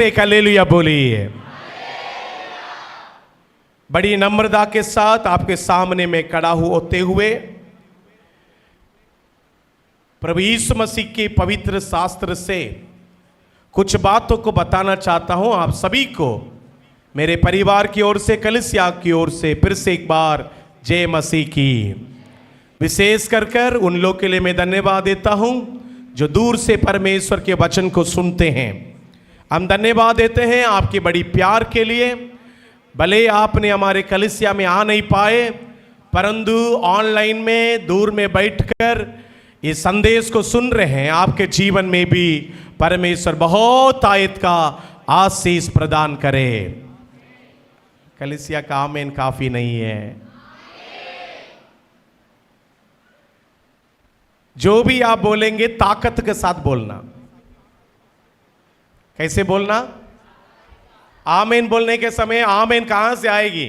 एक हालेलुया बोलिए। बड़ी नम्रता के साथ आपके सामने में खड़ा होते हुए प्रभु यीशु मसीह के पवित्र शास्त्र से कुछ बातों को बताना चाहता हूं आप सभी को। मेरे परिवार की ओर से, कलीसिया की ओर से फिर से एक बार जय मसीह की। विशेष कर उन लोग के लिए मैं धन्यवाद देता हूं जो दूर से परमेश्वर के वचन को सुनते हैं। हम धन्यवाद देते हैं आपकी बड़ी प्यार के लिए। भले आपने हमारे कलीसिया में आ नहीं पाए, परंतु ऑनलाइन में दूर में बैठकर इस संदेश को सुन रहे हैं। आपके जीवन में भी परमेश्वर बहुत आयत का आशीष प्रदान करे। कलीसिया का आमीन काफी नहीं है। जो भी आप बोलेंगे ताकत के साथ बोलना। कैसे बोलना? आमीन बोलने के समय आमीन कहां से आएगी?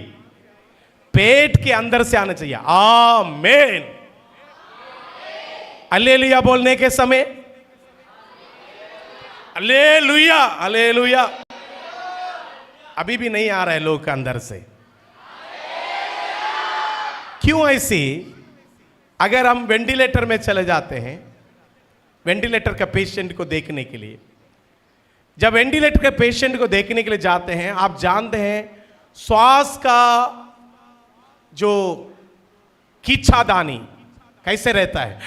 पेट के अंदर से आना चाहिए। आमीन। हालेलुया बोलने के समय हालेलुया हालेलुया। अभी भी नहीं आ रहा है लोग के अंदर से। क्यों ऐसी? अगर हम वेंटिलेटर में चले जाते हैं, वेंटिलेटर का पेशेंट को देखने के लिए, जब वेंटिलेटर के पेशेंट को देखने के लिए जाते हैं, आप जानते हैं श्वास का जो खींचादानी कैसे रहता है।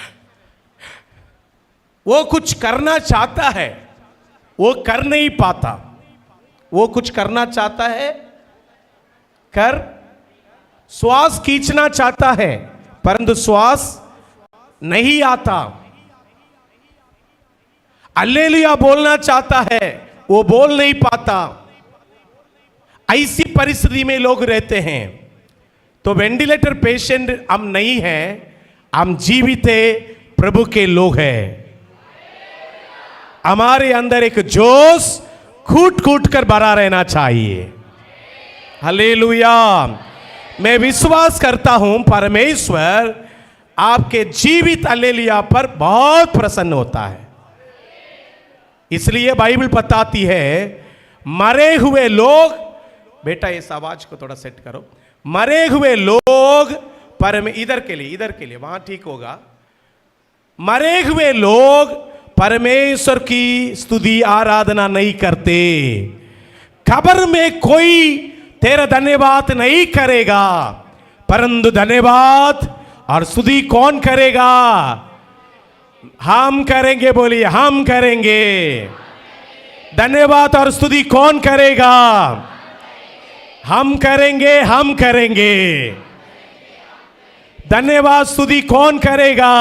वो कुछ करना चाहता है, वो कर नहीं पाता। वो कुछ करना चाहता है, कर श्वास खींचना चाहता है, परंतु श्वास नहीं आता। हालेलुया बोलना चाहता है, वो बोल नहीं पाता। ऐसी परिस्थिति में लोग रहते हैं। तो वेंटिलेटर पेशेंट हम नहीं हैं, हम जीवित प्रभु के लोग हैं। हमारे अंदर एक जोश कूट कूट कर भरा रहना चाहिए। हालेलुया। मैं विश्वास करता हूं परमेश्वर आपके जीवित हालेलुया पर बहुत प्रसन्न होता है। इसलिए बाइबल बताती है मरे हुए लोग, बेटा इस आवाज को थोड़ा सेट करो, मरे हुए लोग इधर के लिए वहां ठीक होगा। मरे हुए लोग परमेश्वर की स्तुति आराधना नहीं करते। कब्र में कोई तेरा धन्यवाद नहीं करेगा, परंतु धन्यवाद और स्तुति कौन करेगा? हम करेंगे। बोलिए हम करेंगे। धन्यवाद और स्तुति कौन करेगा? हम करेंगे, हम करेंगे। धन्यवाद स्तुति कौन करेगा?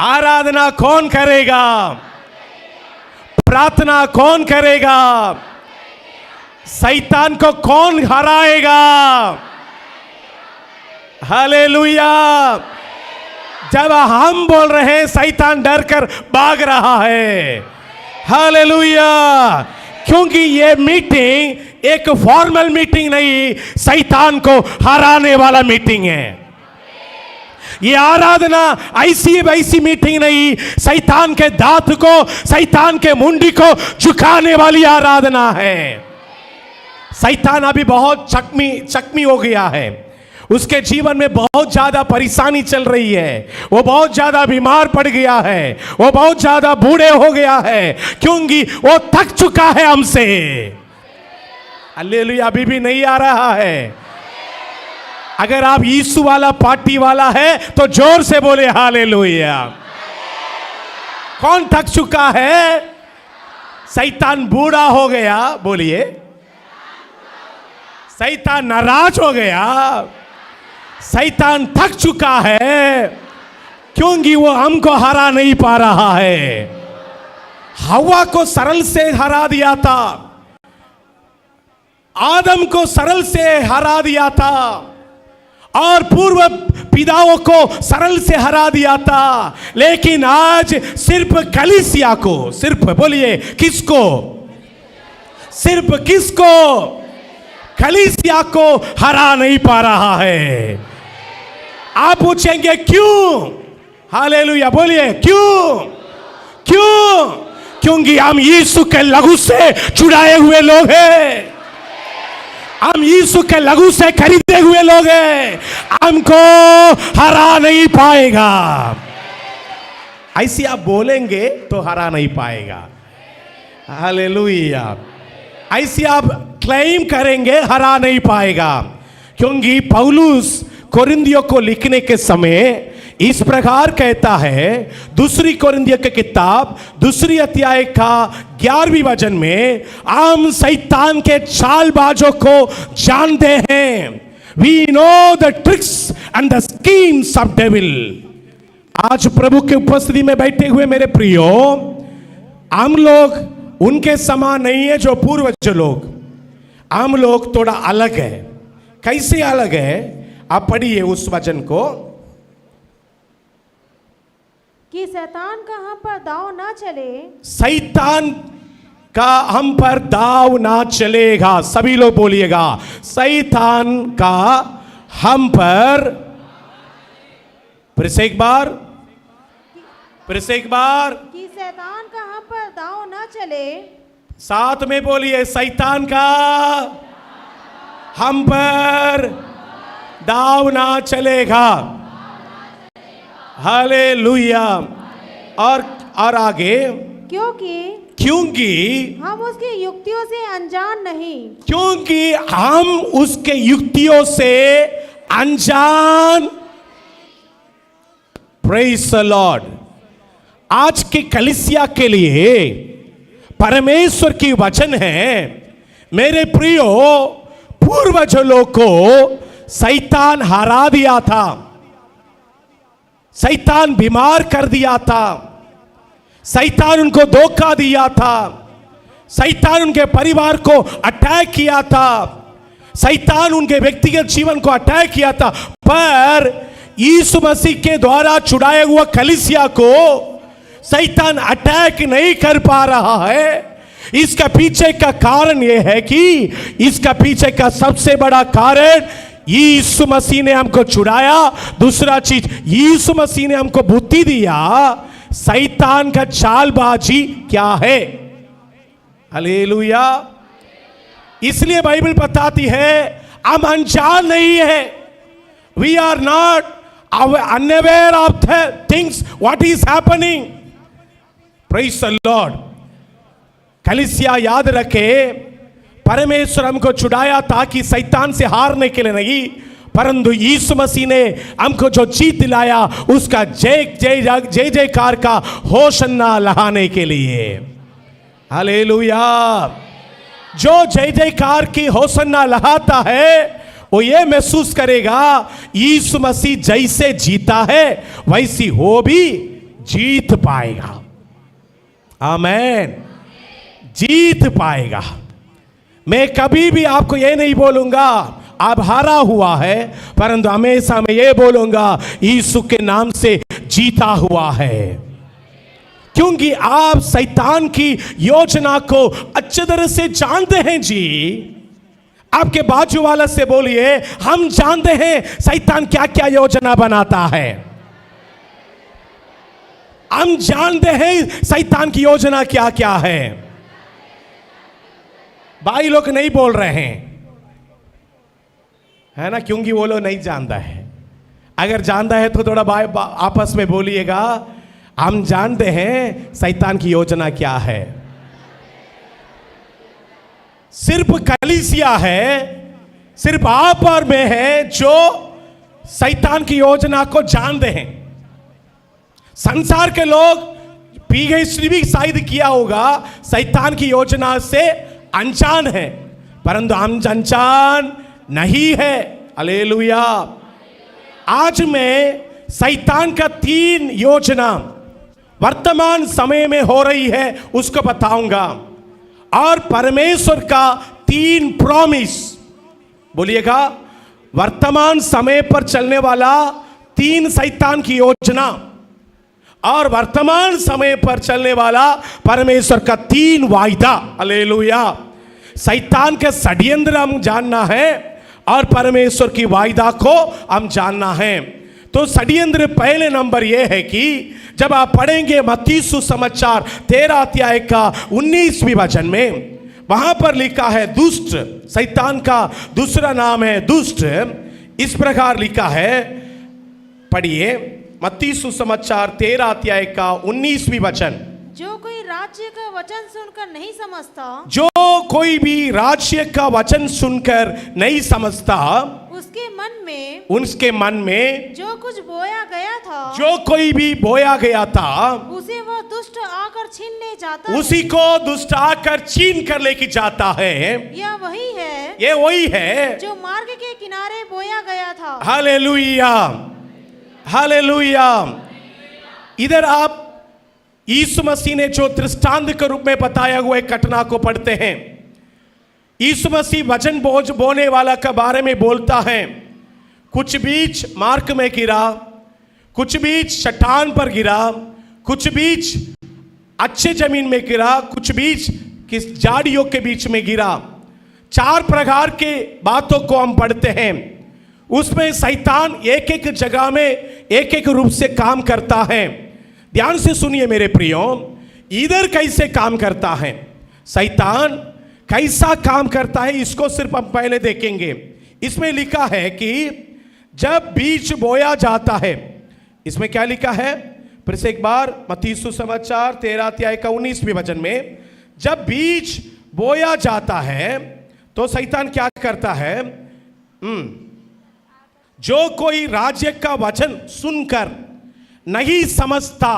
आराधना कौन करेगा? प्रार्थना कौन करेगा? शैतान को कौन हराएगा? हालेलुया। जब हम बोल रहे हैं शैतान डर कर भाग रहा है। हालेलुया। क्योंकि ये मीटिंग एक फॉर्मल मीटिंग नहीं, शैतान को हराने वाला मीटिंग है। ये आराधना ऐसी वैसी मीटिंग नहीं, शैतान के दांत को, शैतान के मुंडी को झुकाने वाली आराधना है। शैतान अभी बहुत चकमी हो गया है। उसके जीवन में बहुत ज्यादा परेशानी चल रही है। वो बहुत ज्यादा बीमार पड़ गया है। वो बहुत ज्यादा बूढ़े हो गया है, क्योंकि वो थक चुका है हमसे। हालेलुया। अभी भी नहीं आ रहा है। अगर आप यीशु वाला पार्टी वाला है तो जोर से बोले हालेलुया। कौन थक चुका है? शैतान बूढ़ा हो गया। बोलिए शैतान नाराज हो गया। शैतान थक चुका है, क्योंकि वो हमको हरा नहीं पा रहा है। हवा को सरल से हरा दिया था, आदम को सरल से हरा दिया था, और पूर्व पिताओं को सरल से हरा दिया था। लेकिन आज सिर्फ कलीसिया को, सिर्फ बोलिए किसको? सिर्फ किसको? कलीसिया को हरा नहीं पा रहा है। आप पूछेंगे क्यों? हालेलुया बोलिए क्यों? क्यों? क्योंकि हम यीशु के लहू से छुड़ाए हुए लोग हैं, हम यीशु के लहू से खरीदे हुए लोग हैं, हमको हरा नहीं पाएगा। ऐसी आप बोलेंगे तो हरा नहीं पाएगा। हालेलुया। ऐसी आप क्लेम करेंगे, हरा नहीं पाएगा। क्योंकि पौलुस कोरिन्थियों को लिखने के समय इस प्रकार कहता है, दूसरी कोरिन्थियों की किताब 2 अध्याय का 11वीं वचन में, हम शैतान के चालबाजों को जानते हैं। We know the tricks and the schemes of devil। आज प्रभु के उपस्थिति में बैठे हुए मेरे प्रियो, हम लोग उनके समान नहीं है जो पूर्वज लोग। हम लोग थोड़ा अलग है। कैसे अलग है? आप पढ़िए उस वचन को कि शैतान का हम पर दाव ना चले। शैतान का हम पर दाव ना चलेगा। सभी लोग बोलिएगा, शैतान का हम पर, फिर से एक बार, फिर से एक बार, कि शैतान का हम पर दाव ना चले। साथ में बोलिए, शैतान का हम पर दाव ना चलेगा। हालेलुया। और आगे, क्योंकि हम उसकी युक्तियों से अनजान नहीं। क्योंकि हम उसके युक्तियों से अनजान। Praise the Lord. आज के कलीसिया के लिए परमेश्वर की वचन है, मेरे प्रियो, पूर्वजों को शैतान हरा दिया था, शैतान बीमार कर दिया था, शैतान उनको धोखा दिया था, शैतान उनके परिवार को अटैक किया था, शैतान उनके व्यक्तिगत जीवन को अटैक किया था। पर यीशु मसीह के द्वारा छुड़ाया हुआ कलीसिया को शैतान अटैक नहीं कर पा रहा है। इसका पीछे का कारण यह है कि इसका पीछे का सबसे बड़ा कारण, यीशु मसीह ने हमको छुड़ाया। दूसरा चीज, यीशु मसीह ने हमको बुद्धि दिया शैतान का चालबाजी क्या है। हालेलुया। इसलिए बाइबल बताती है हम अनजान नहीं है। We are not unaware of the things what is happening. Praise the Lord. कलीसिया याद रखे, परमेश्वर हमको छुड़ाया ताकि शैतान से हारने के लिए नहीं, परंतु यीशु मसीह ने हमको जो जीत दिलाया उसका जय जय जय जयकार का होशन्ना लगाने के लिए। हालेलुया। जो जय जयकार की होशन्ना लगाता है वो ये महसूस करेगा यीशु मसीह जैसे जीता है वैसी वो भी जीत पाएगा। आमेन। जीत पाएगा। मैं कभी भी आपको ये नहीं बोलूंगा आप हारा हुआ है, परंतु हमेशा मैं ये बोलूंगा यीशु के नाम से जीता हुआ है। क्योंकि आप शैतान की योजना को अच्छे तरह से जानते हैं जी। आपके बाजू वाला से बोलिए, हम जानते हैं शैतान क्या क्या योजना बनाता है। हम जानते हैं शैतान की योजना क्या क्या है। भाई लोग नहीं बोल रहे हैं, है ना, क्योंकि वो लोग नहीं जानता है। अगर जानता है तो थोड़ा भाई आपस में बोलिएगा, हम जानते हैं शैतान की योजना क्या है। सिर्फ कलीसिया है, सिर्फ आप और मैं है जो शैतान की योजना को जानते हैं। संसार के लोग पीएचडी भी शायद किया होगा, शैतान की योजना से अनजान है, परंतु हम अनजान नहीं है। हालेलुया। आज मैं शैतान का 3 योजना वर्तमान समय में हो रही है उसको बताऊंगा, और परमेश्वर का 3 प्रॉमिस। बोलिएगा, वर्तमान समय पर चलने वाला 3 शैतान की योजना और वर्तमान समय पर चलने वाला परमेश्वर का 3 वायदा। हालेलुया। शैतान के षड्यंत्र हम जानना है और परमेश्वर की वायदा को हम जानना है। तो षड्यंत्र पहले नंबर यह है कि जब आप पढ़ेंगे मत्ती सुसमाचार 13 अध्याय का 19वीं वचन में, वहां पर लिखा है दुष्ट, शैतान का दूसरा नाम है दुष्ट। इस प्रकार लिखा है, पढ़िए मत्ती सुसमाचार 13 अध्याय का 19वीं वचन। जो कोई राज्य का वचन सुनकर नहीं समझता, जो कोई भी राज्य का वचन सुनकर नहीं समझता, उसके मन में जो कुछ बोया गया था, जो कोई भी बोया गया था, उसे वह दुष्ट आकर छीन ले जाता उसी को दुष्ट आकर छीन कर लेके जाता है। यह वही है, ये वही है जो मार्ग के किनारे बोया गया था। Hallelujah, hallelujah. इधर आप यीशु मसीह ने जो दृष्टांत के रूप में बताया हुआ एक घटना को पढ़ते हैं। यीशु मसीह वचन बोने वाला के बारे में बोलता है। कुछ बीज मार्ग में गिरा, कुछ बीज चट्टान पर गिरा, कुछ बीज अच्छे जमीन में गिरा, कुछ बीज किस झाड़ियों के बीच में गिरा। 4 प्रकार के बातों को हम पढ़ते हैं। उसमें शैतान एक एक जगह में एक एक रूप से काम करता है। ध्यान से सुनिए मेरे प्रियो, इधर कैसे काम करता है, शैतान कैसा काम करता है, इसको सिर्फ हम पहले देखेंगे। इसमें लिखा है कि जब बीज बोया जाता है, इसमें क्या लिखा है, फिर से एक बार मत्ती सुसमाचार 13 अध्याय का 19वीं वचन में, जब बीज बोया जाता है तो शैतान क्या करता है, जो कोई राज्य का वचन सुनकर नहीं समझता,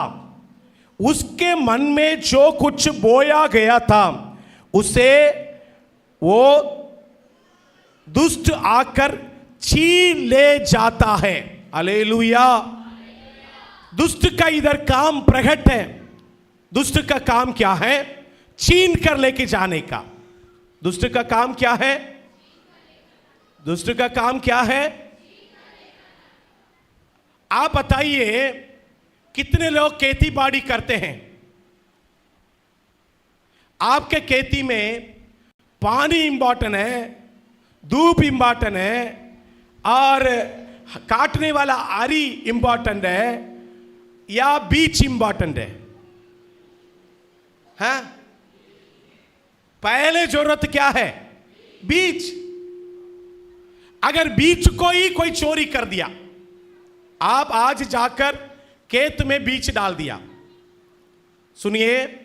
उसके मन में जो कुछ बोया गया था उसे वो दुष्ट आकर छीन ले जाता है। हालेलुया। दुष्ट का इधर काम प्रकट है। दुष्ट का काम क्या है, छीन कर लेके जाने का। दुष्ट का काम क्या है, दुष्ट का काम क्या है, आप बताइए कितने लोग खेती बाड़ी करते हैं। आपके खेती में पानी इंपॉर्टेंट है, धूप इंपॉर्टेंट है, और काटने वाला आरी इंपॉर्टेंट है या बीज इंपॉर्टेंट है? हाँ? पहले जरूरत क्या है, बीज। अगर बीज को ही कोई चोरी कर दिया, आप आज जाकर खेत में बीज डाल दिया, सुनिए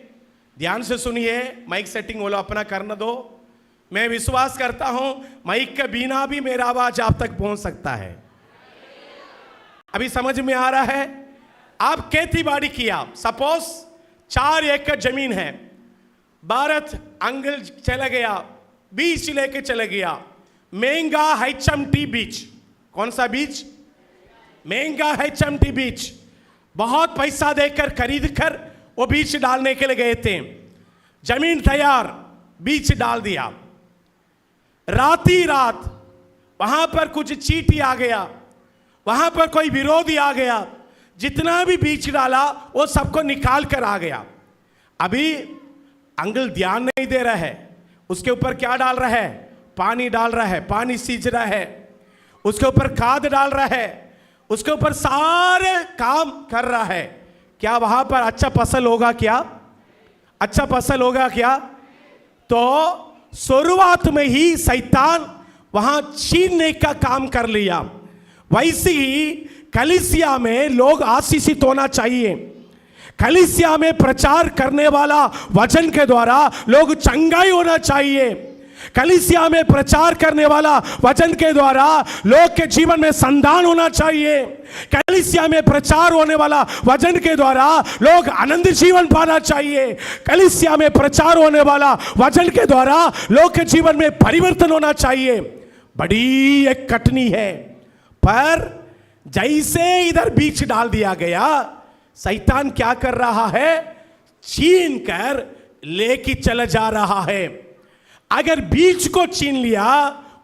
ध्यान से सुनिए, माइक सेटिंग वाला अपना करना दो। मैं विश्वास करता हूं माइक के बिना भी मेरा आवाज आप तक पहुंच सकता है। अभी समझ में आ रहा है? आप खेती बाड़ी किया, सपोज 4 एकड़ जमीन है, भारत अंगल चला गया, बीज लेके चला गया, महंगा HMT बीज। कौन सा बीज? महंगा HMT बीज। बहुत पैसा देकर खरीद कर वो बीज डालने के लिए गए थे। जमीन तैयार, बीज डाल दिया। रात ही रात वहां पर कुछ चींटी आ गया, वहां पर कोई विरोधी आ गया, जितना भी बीज डाला वो सबको निकाल कर आ गया। अभी अंकल ध्यान नहीं दे रहा है, उसके ऊपर क्या डाल रहा है, पानी डाल रहा है, पानी सींच रहा है, उसके ऊपर खाद डाल रहा है, उसके ऊपर सारे काम कर रहा है। क्या वहां पर अच्छा फसल होगा? क्या अच्छा फसल होगा? क्या? तो शुरुआत में ही शैतान वहां छीनने का काम कर लिया। वैसे ही कलीसिया में लोग आशीषित होना चाहिए। कलीसिया में प्रचार करने वाला वचन के द्वारा लोग चंगाई होना चाहिए। कलीसिया में प्रचार करने वाला वचन के द्वारा लोग के जीवन में संधान होना चाहिए। कलीसिया में प्रचार होने वाला वचन के द्वारा लोग आनंद जीवन पाना चाहिए। कलीसिया में प्रचार होने वाला वचन के द्वारा लोग के जीवन में परिवर्तन होना चाहिए। बड़ी एक कठिनी है, पर जैसे इधर बीज डाल दिया गया, शैतान क्या कर रहा है, छीन कर लेके चला जा रहा है। अगर बीज को छीन लिया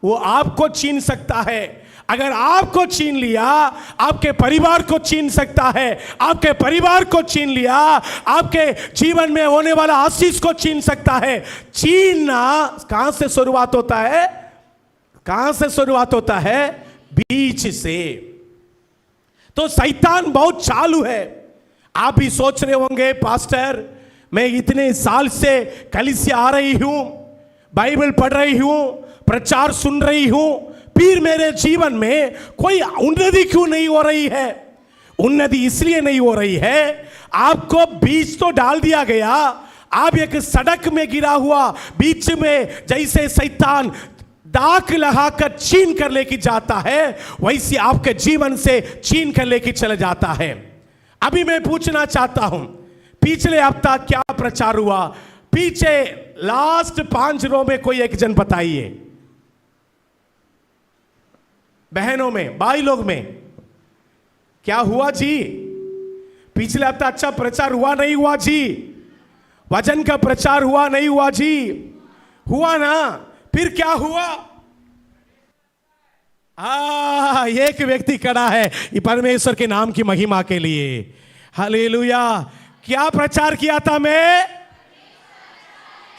वो आपको छीन सकता है। अगर आपको छीन लिया आपके परिवार को छीन सकता है। आपके परिवार को छीन लिया आपके जीवन में होने वाला आशीष को छीन सकता है। छीनना कहां से शुरुआत होता है? कहां से शुरुआत होता है? बीज से। तो शैतान बहुत चालू है। आप भी सोच रहे होंगे, पास्टर मैं इतने साल से कलीसिया आ रही हूं, बाइबल पढ़ रही हूं, प्रचार सुन रही हूं, फिर मेरे जीवन में कोई उन्नति क्यों नहीं हो रही है? उन्नति इसलिए नहीं हो रही है, आपको बीज तो डाल दिया गया, आप एक सड़क में गिरा हुआ बीच में जैसे शैतान दाग लगाकर छीन कर लेके जाता है, वैसे आपके जीवन से छीन कर लेके चले जाता है। अभी मैं पूछना चाहता हूं, पिछले हफ्ता क्या प्रचार हुआ? पीछे लास्ट 5 रो में कोई एक जन बताइए, बहनों में, भाई लोग में क्या हुआ जी? पिछले हफ्ता अच्छा प्रचार हुआ नहीं हुआ जी? वचन का प्रचार हुआ नहीं हुआ जी? हुआ ना? फिर क्या हुआ? एक व्यक्ति खड़ा है ये परमेश्वर के नाम की महिमा के लिए। हालेलुया। क्या प्रचार किया था मैं?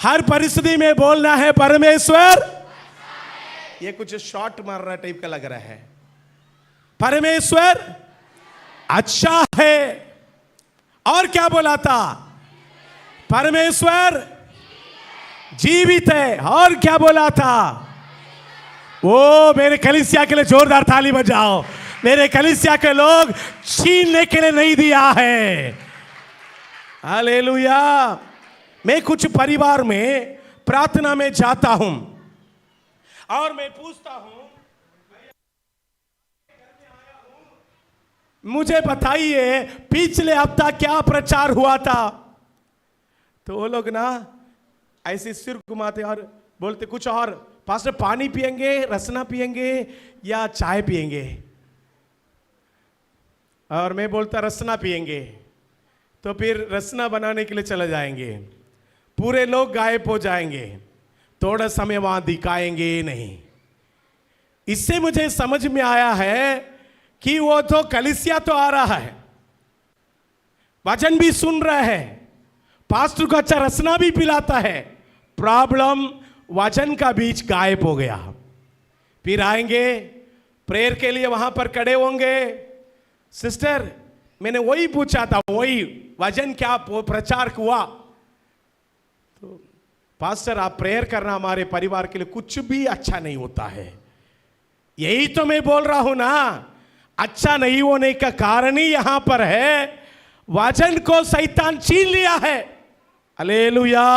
हर परिस्थिति में बोलना है परमेश्वर। ये कुछ शॉर्ट मार रहा टाइप का लग रहा है। परमेश्वर अच्छा है। और क्या बोला था? परमेश्वर जीवित है। और क्या बोला था? वो मेरे कलीसिया के लिए जोरदार ताली बजाओ। मेरे कलीसिया के लोग छीनने के लिए नहीं दिया है। हालेलुया। मैं कुछ परिवार में प्रार्थना में जाता हूं और मैं पूछता हूं, मुझे बताइए पिछले हफ्ता क्या प्रचार हुआ था? तो वो लोग ना ऐसे सिर घुमाते और बोलते कुछ और, पास्टर पानी पिएंगे, रसना पिएंगे या चाय पिएंगे? और मैं बोलता रसना पिएंगे। तो फिर रसना बनाने के लिए चले जाएंगे, पूरे लोग गायब हो जाएंगे, थोड़ा समय वहां दिखाएंगे नहीं। इससे मुझे समझ में आया है कि वो तो कलीसिया तो आ रहा है, वचन भी सुन रहा है, पास्टर को अच्छा रसना भी पिलाता है, प्रॉब्लम वचन का बीच गायब हो गया। फिर आएंगे प्रेयर के लिए, वहां पर खड़े होंगे, सिस्टर मैंने वही पूछा था, वही वचन क्या प्रचार हुआ? तो पास्टर आप प्रेयर करना हमारे परिवार के लिए कुछ भी अच्छा नहीं होता है। यही तो मैं बोल रहा हूं ना, अच्छा नहीं होने का कारण ही यहां पर है, वचन को शैतान छीन लिया है। हालेलुया।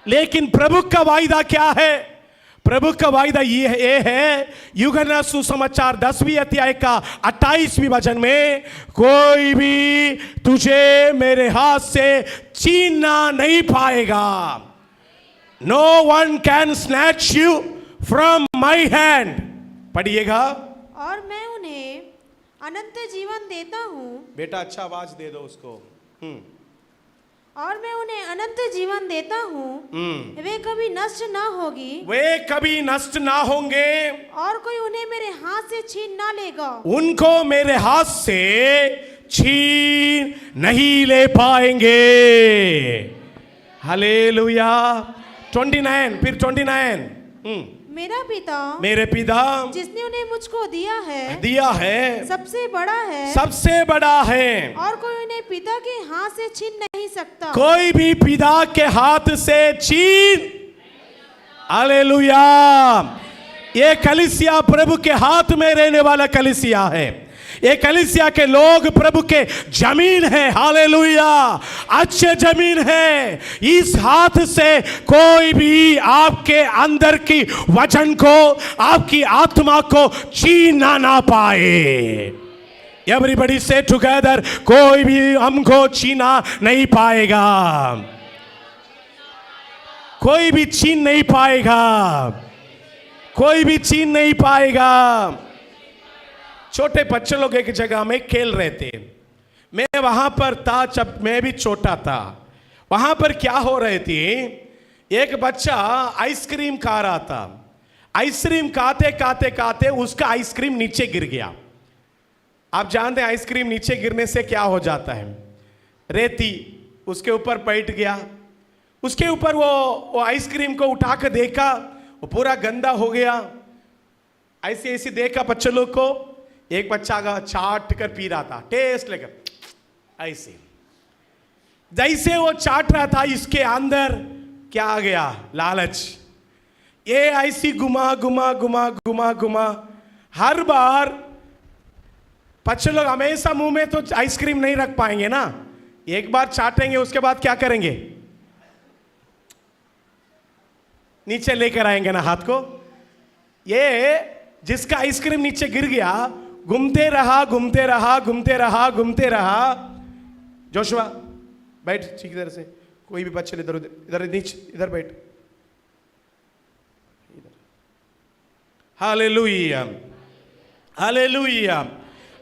लेकिन प्रभु का वायदा क्या है? प्रभु का वायदा ये है, यूहन्ना सुसमाचार 10वीं अध्याय का 28वीं वचन में, कोई भी तुझे मेरे हाथ से छीनना नहीं पाएगा। No one can snatch you from my hand. पढ़िएगा। और मैं उन्हें अनंत जीवन देता हूँ। बेटा अच्छा आवाज दे दो उसको। और मैं उन्हें अनंत जीवन देता हूँ, वे कभी नष्ट ना होगी, वे कभी नष्ट ना होंगे, और कोई उन्हें मेरे हाथ से छीन ना लेगा। उनको मेरे हाथ से छीन नहीं ले पाएंगे। हालेलुया। 29, फिर 29। मेरे पिता जिसने उन्हें मुझको दिया है सबसे बड़ा है, सबसे बड़ा है, और कोई उन्हें पिता के हाथ से छीन नहीं सकता। कोई भी पिता के हाथ से छीन। हालेलुया। ये कलीसिया प्रभु के हाथ में रहने वाला कलीसिया है। ये कलीसिया के लोग प्रभु के जमीन है। हालेलुया। अच्छे जमीन है। इस हाथ से कोई भी आपके अंदर की वचन को, आपकी आत्मा को छीना ना पाए। एवरीबॉडी से टुगेदर, कोई भी हमको छीना नहीं पाएगा, कोई भी छीन नहीं पाएगा, कोई भी छीन नहीं पाएगा। छोटे बच्चे लोग एक जगह में खेल रहे थे, मैं वहां पर था जब मैं भी छोटा था। वहां पर क्या हो रहे थे, एक बच्चा आइसक्रीम खा रहा था। आइसक्रीम खाते खाते खाते उसका आइसक्रीम नीचे गिर गया। आप जानते हैं आइसक्रीम नीचे गिरने से क्या हो जाता है? रेती उसके ऊपर बैठ गया। उसके ऊपर वो आइसक्रीम को उठा कर देखा, वो पूरा गंदा हो गया। ऐसे ऐसे देखा बच्चे लोग को, एक बच्चा का चाट कर पी रहा था, टेस्ट लेकर ऐसे, जैसे वो चाट रहा था इसके अंदर क्या आ गया, लालच। ये ऐसी घुमा घुमा घुमा घुमा घुमा, हर बार बच्चे लोग हमेशा मुंह में तो आइसक्रीम नहीं रख पाएंगे ना, एक बार चाटेंगे उसके बाद क्या करेंगे, नीचे लेकर आएंगे ना हाथ को। ये जिसका आइसक्रीम नीचे गिर गया, घूमते रहा घूमते रहा घूमते रहा घूमते रहा। जोशुआ बैठ ठीक तरह से, कोई भी बच्चे इधर इधर नीचे इधर बैठ। Hallelujah hallelujah.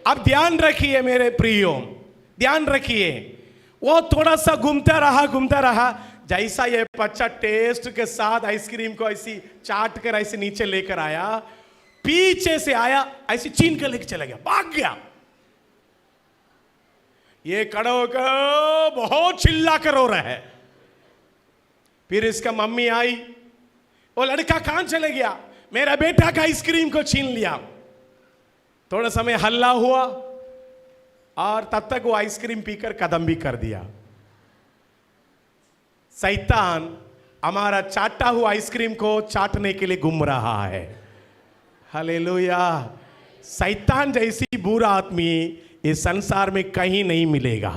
अब ध्यान रखिए मेरे प्रियो, ध्यान रखिए, वो थोड़ा सा घूमता रहा, जैसा ये बच्चा टेस्ट के साथ आइसक्रीम को ऐसी चाट कर ऐसे नीचे लेकर आया, पीछे से आया ऐसे छीन कर लेकर चला गया, भाग गया। ये खड़ा होकर बहुत चिल्ला कर रो रहा है। फिर इसका मम्मी आई, वो लड़का कहां चले गया, मेरा बेटा का आइसक्रीम को छीन लिया। थोड़ा समय हल्ला हुआ और तब तक वो आइसक्रीम पीकर कदम भी कर दिया। शैतान हमारा चाटा हुआ आइसक्रीम को चाटने के लिए घूम रहा है। हालेलुया। शैतान जैसी बुरा आदमी इस संसार में कहीं नहीं मिलेगा।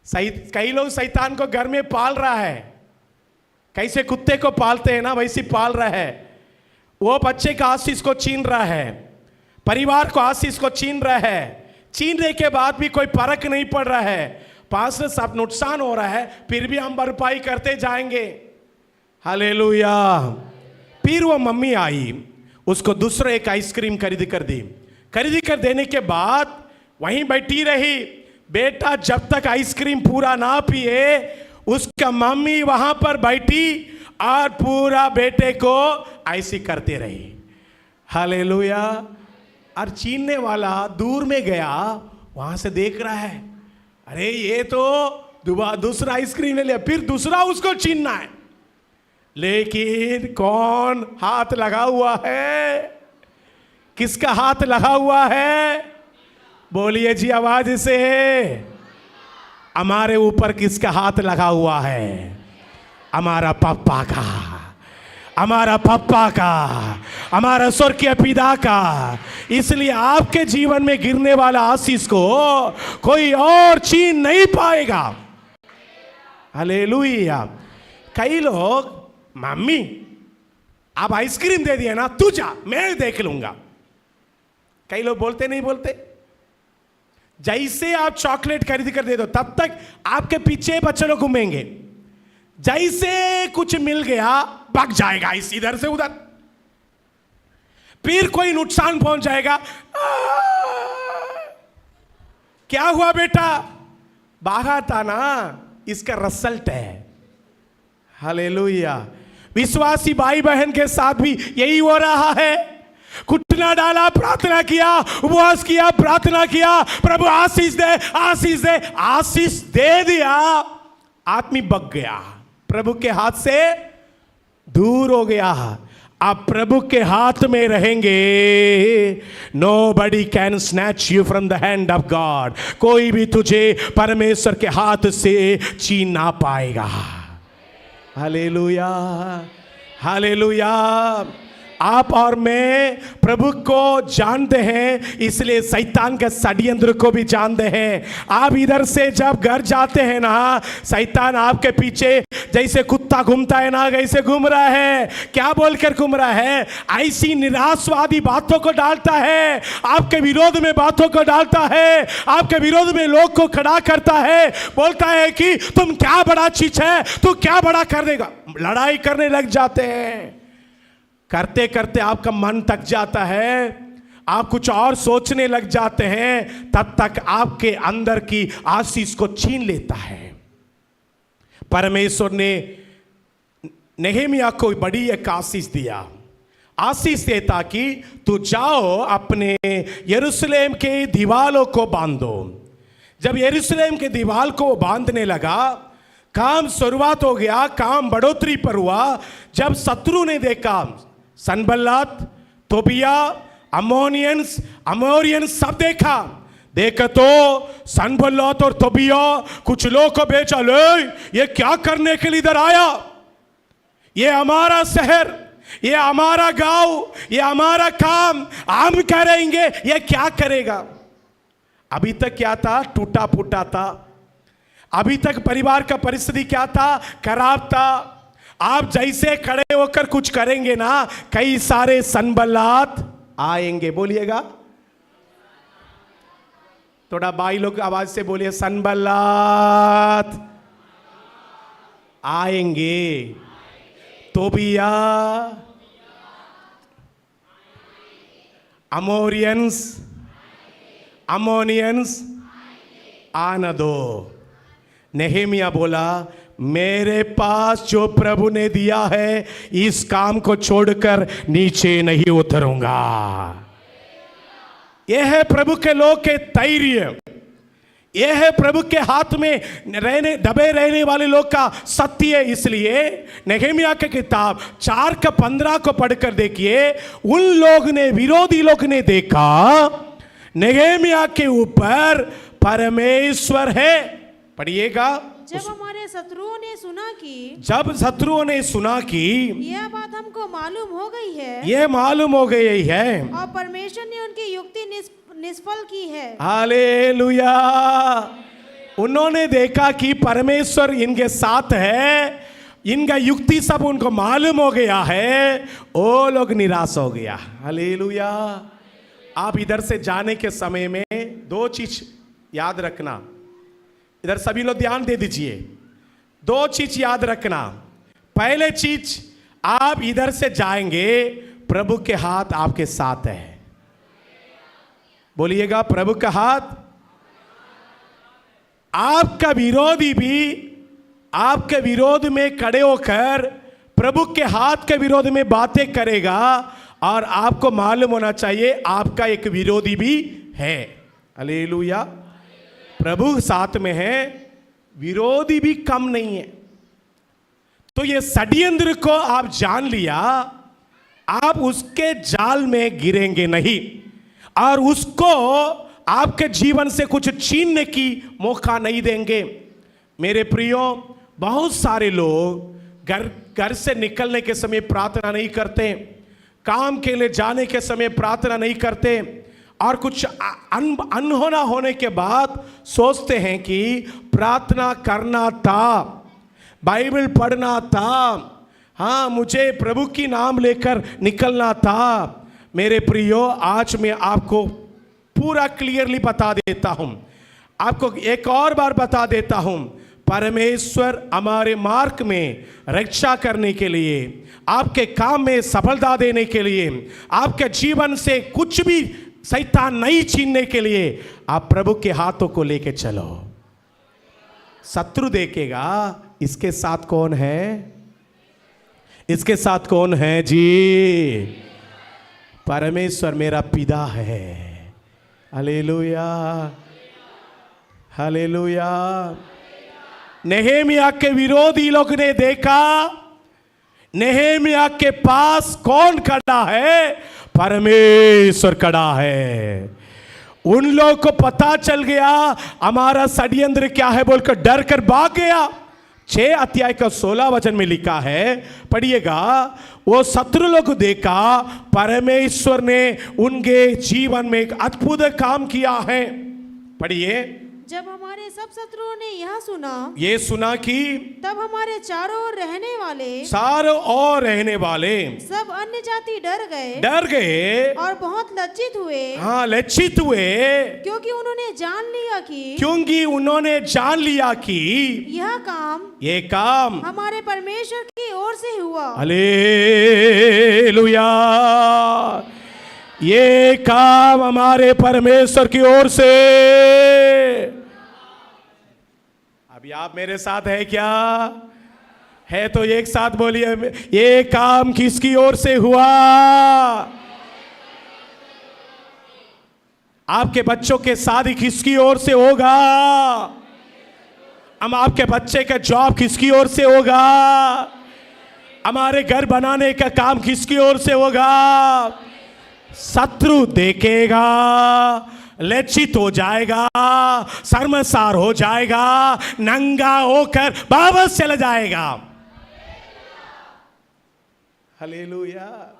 कई लोग शैतान को घर में पाल रहा है, कैसे कुत्ते को पालते हैं ना वैसे पाल रहा है। वो बच्चे का आशीष को छीन रहा है, परिवार को आशीष को छीन रहा है। छीनने के बाद भी कोई फर्क नहीं पड़ रहा है, पास से सब नुकसान हो रहा है, फिर भी हम भरपाई करते जाएंगे। हालेलुया। फिर वो मम्मी आई, उसको दूसरा एक आइसक्रीम खरीद कर दी। खरीद कर देने के बाद वहीं बैठी रही। बेटा जब तक आइसक्रीम पूरा ना पिए, उसका मम्मी वहां पर बैठी और पूरा बेटे को ऐसी करते रही। हालेलुया। और छीनने वाला दूर में गया, वहां से देख रहा है, अरे ये तो दूसरा आइसक्रीम ले लिया, फिर दूसरा उसको छीनना है। लेकिन कौन हाथ लगा हुआ है, किसका हाथ लगा हुआ है, बोलिए जी आवाज से, हमारे ऊपर किसका हाथ लगा हुआ है, हमारा पापा का, हमारा पापा का, हमारा स्वर्गीय पिता का। इसलिए आपके जीवन में गिरने वाला आशीष को कोई और छीन नहीं पाएगा। हालेलुया। कई लोग, मम्मी आप आइसक्रीम दे दिया ना, तू जा मैं देख लूंगा। कई लोग बोलते नहीं बोलते, जैसे आप चॉकलेट खरीद कर दे दो तब तक आपके पीछे बच्चे लोग घूमेंगे, जैसे कुछ मिल गया भाग जाएगा इस इधर से उधर, फिर कोई नुकसान पहुंच जाएगा, क्या हुआ बेटा, भागा था ना, इसका रिजल्ट है। हालेलुया। विश्वासी भाई बहन के साथ भी यही हो रहा है। घुटना डाला, प्रार्थना किया, उपवास किया, प्रार्थना किया, प्रभु आशीष दे आशीष दे, आशीष दे दिया, आदमी बग गया, प्रभु के हाथ से दूर हो गया। आप प्रभु के हाथ में रहेंगे, nobody can snatch you from the hand of God। कोई भी तुझे परमेश्वर के हाथ से छीन ना पाएगा। Hallelujah hallelujah. आप और मैं प्रभु को जानते हैं, इसलिए शैतान के षड्यंत्र को भी जानते हैं। आप इधर से जब घर जाते हैं ना, शैतान आपके पीछे जैसे कुत्ता घूमता है ना, वैसे घूम रहा है। क्या बोलकर घूम रहा है, ऐसी निराशवादी बातों को डालता है, आपके विरोध में बातों को डालता है, आपके विरोध में लोग को खड़ा करता है, बोलता है कि तुम क्या बड़ा चीज है, तू क्या बड़ा कर देगा। लड़ाई करने लग जाते हैं, करते करते आपका मन थक जाता है, आप कुछ और सोचने लग जाते हैं, तब तक आपके अंदर की आशीष को छीन लेता है। परमेश्वर ने नेहेमिया को बड़ी एक आशीष दिया, आशीष देता कि तू जाओ अपने यरूशलेम के दीवालों को बांधो। जब यरूशलेम के दीवाल को बांधने लगा, काम शुरुआत हो गया, काम बढ़ोतरी पर हुआ। जब शत्रु ने देखा, सनबल्लात, तोबिया अमोरियंस सब देखा। देखा तो सनबल्लात और तोबिया कुछ लोग को बेचा, ले ये क्या करने के लिए इधर आया, ये हमारा शहर, ये हमारा गांव, ये हमारा काम हम करेंगे, ये क्या करेगा। अभी तक क्या था, टूटा फूटा था। अभी तक परिवार का परिस्थिति क्या था, खराब था। आप जैसे खड़े होकर कुछ करेंगे ना, कई सारे सनबल्लात आएंगे। बोलिएगा, थोड़ा भाई लोग आवाज से बोलिए, सनबल्लात आएंगे, तोबिया, अमोनियंस आना दो। नेहेमिया बोला, मेरे पास जो प्रभु ने दिया है इस काम को छोड़कर नीचे नहीं उतरूंगा। यह है प्रभु के लोग के धैर्य, यह है प्रभु के हाथ में दबे रहने वाले लोग का सत्य। इसलिए नेहेमिया के किताब 4:15 को पढ़कर देखिए, उन लोग ने, विरोधी लोग ने देखा नेहेमिया के ऊपर परमेश्वर है। पढ़िएगा, जब हमारे शत्रुओं ने सुना कि, जब शत्रुओं ने सुना कि यह बात हमको मालूम हो गई है, ये मालूम हो गई है, और परमेश्वर ने उनकी युक्ति निष्फल की है। हालेलुया। उन्होंने देखा कि परमेश्वर इनके साथ है, इनका युक्ति सब उनको मालूम हो गया है, वो लोग निराश हो गया। हालेलुया। आप इधर से जाने के समय में 2 चीज याद रखना, इधर सभी लोग ध्यान दे दीजिए। 2 चीज याद रखना। पहले चीज, आप इधर से जाएंगे, प्रभु के हाथ आपके साथ है। बोलिएगा, प्रभु का हाथ। आपका विरोधी भी आपके विरोध में खड़े होकर प्रभु के हाथ के विरोध में बातें करेगा, और आपको मालूम होना चाहिए आपका एक विरोधी भी है। हालेलुया। प्रभु साथ में है, विरोधी भी कम नहीं है। तो ये षड्यंत्र को आप जान लिया, आप उसके जाल में गिरेंगे नहीं, और उसको आपके जीवन से कुछ छीनने की मौका नहीं देंगे। मेरे प्रियो, बहुत सारे लोग घर से निकलने के समय प्रार्थना नहीं करते, काम के लिए जाने के समय प्रार्थना नहीं करते, और कुछ अनहोना होने के बाद सोचते हैं कि प्रार्थना करना था, बाइबल पढ़ना था, हाँ मुझे प्रभु की नाम लेकर निकलना था। मेरे प्रियो, आज मैं आपको पूरा क्लियरली बता देता हूं, आपको एक और बार बता देता हूं, परमेश्वर हमारे मार्ग में रक्षा करने के लिए, आपके काम में सफलता देने के लिए, आपके जीवन से कुछ भी शैतान नहीं छीनने के लिए आप प्रभु के हाथों को लेके चलो। शत्रु देखेगा इसके साथ कौन है, इसके साथ कौन है जी, परमेश्वर मेरा पिता है। Hallelujah, hallelujah. नेहेमिया के विरोधी लोग ने देखा, नेहेमिया के पास कौन खड़ा है, परमेश्वर खड़ा है। उन लोगों को पता चल गया हमारा षड्यंत्र क्या है बोलकर डर कर भाग गया। 6 अध्याय का 16 वचन में लिखा है, पढ़िएगा, वो शत्रु लोग देखा परमेश्वर ने उनके जीवन में एक अद्भुत काम किया है। पढ़िए, जब हमारे सब शत्रुओं ने यह सुना, ये सुना कि तब हमारे चारों ओर रहने वाले सब अन्य जाति डर गए और बहुत लज्जित हुए। हाँ, लज्जित हुए, क्योंकि उन्होंने जान लिया कि ये काम हमारे परमेश्वर की ओर से हुआ। हालेलुया। ये काम हमारे परमेश्वर की ओर से। अभी आप मेरे साथ है क्या? है तो एक साथ बोलिए, ये काम किसकी ओर से हुआ? आपके बच्चों के शादी किसकी ओर से होगा? हम आपके बच्चे का जॉब किसकी ओर से होगा? हमारे घर बनाने का काम किसकी ओर से होगा? शत्रु देखेगा, लज्जित हो जाएगा, शर्मसार हो जाएगा, नंगा होकर वापस चला जाएगा। हालेलुया।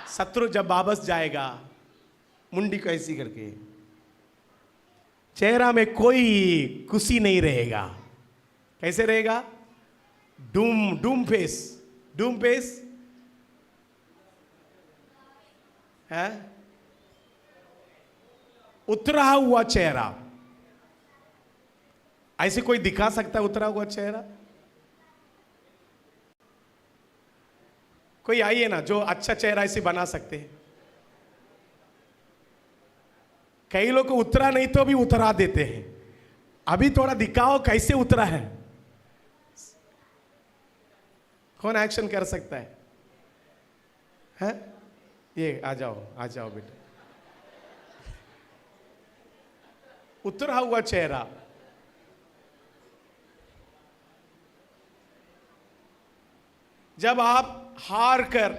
शत्रु जब वापस जाएगा, मुंडी को ऐसी करके, चेहरा में कोई खुशी नहीं रहेगा। कैसे रहेगा? डूम फेस है, उतरा हुआ चेहरा। ऐसे कोई दिखा सकता है उतरा हुआ चेहरा? कोई आइए ना जो अच्छा चेहरा ऐसे बना सकते हैं। कई लोग को उतरा नहीं तो भी उतरा देते हैं। अभी थोड़ा दिखाओ कैसे उतरा है। कौन एक्शन कर सकता है? हैं? ये आ जाओ बेटा। उतरा हुआ चेहरा। जब आप हार कर,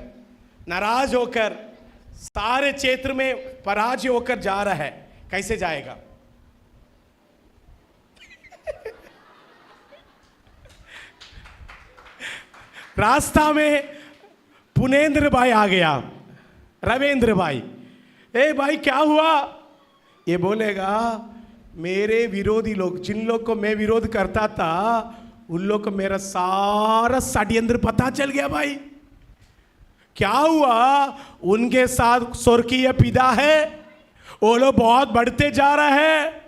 नाराज होकर, सारे क्षेत्र में पराजय होकर जा रहा है, कैसे जाएगा? रास्ता में पुनेंद्र भाई आ गया, रविंद्र भाई, ए भाई क्या हुआ? ये बोलेगा मेरे विरोधी लोग, जिन लोग को मैं विरोध करता था, उन लोग को मेरा सारा षड्यंत्र पता चल गया भाई। क्या हुआ? उनके साथ स्वर्गीय पिता है, वो लोग बहुत बढ़ते जा रहे हैं,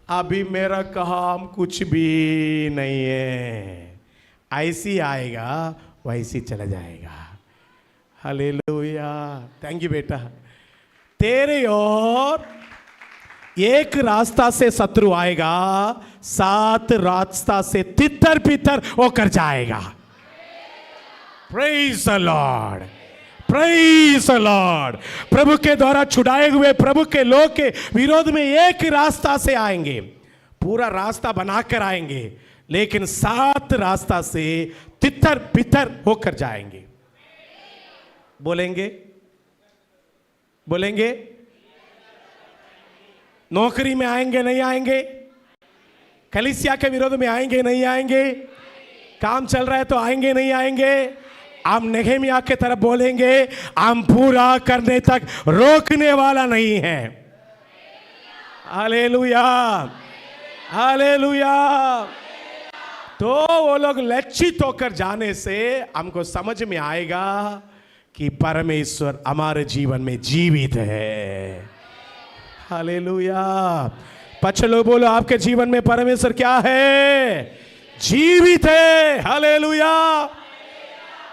अभी मेरा काम कुछ भी नहीं है। ऐसी आएगा वैसी चला जाएगा। हालेलुया। थैंक यू बेटा। तेरे और एक रास्ता से शत्रु आएगा, 7 रास्ता से तितर बितर होकर जाएगा। Praise the Lord, praise the Lord. प्रभु के द्वारा छुड़ाए हुए प्रभु के लोग के विरोध में एक रास्ता से आएंगे, पूरा रास्ता बनाकर आएंगे, लेकिन 7 रास्ता से तितर बितर होकर जाएंगे। बोलेंगे नौकरी में आएंगे नहीं आएंगे? कलीसिया के विरोध में आएंगे नहीं आएंगे? काम चल रहा है तो आएंगे नहीं आएंगे? हम नेहेमिया के तरफ बोलेंगे, हम पूरा करने तक रोकने वाला नहीं है। Hallelujah, hallelujah. तो वो लोग लज्जित होकर जाने से हमको समझ में आएगा कि परमेश्वर हमारे जीवन में जीवित है। हालेलुया। पछलो बोलो, आपके जीवन में परमेश्वर क्या है? जीवित है। हालेलुया।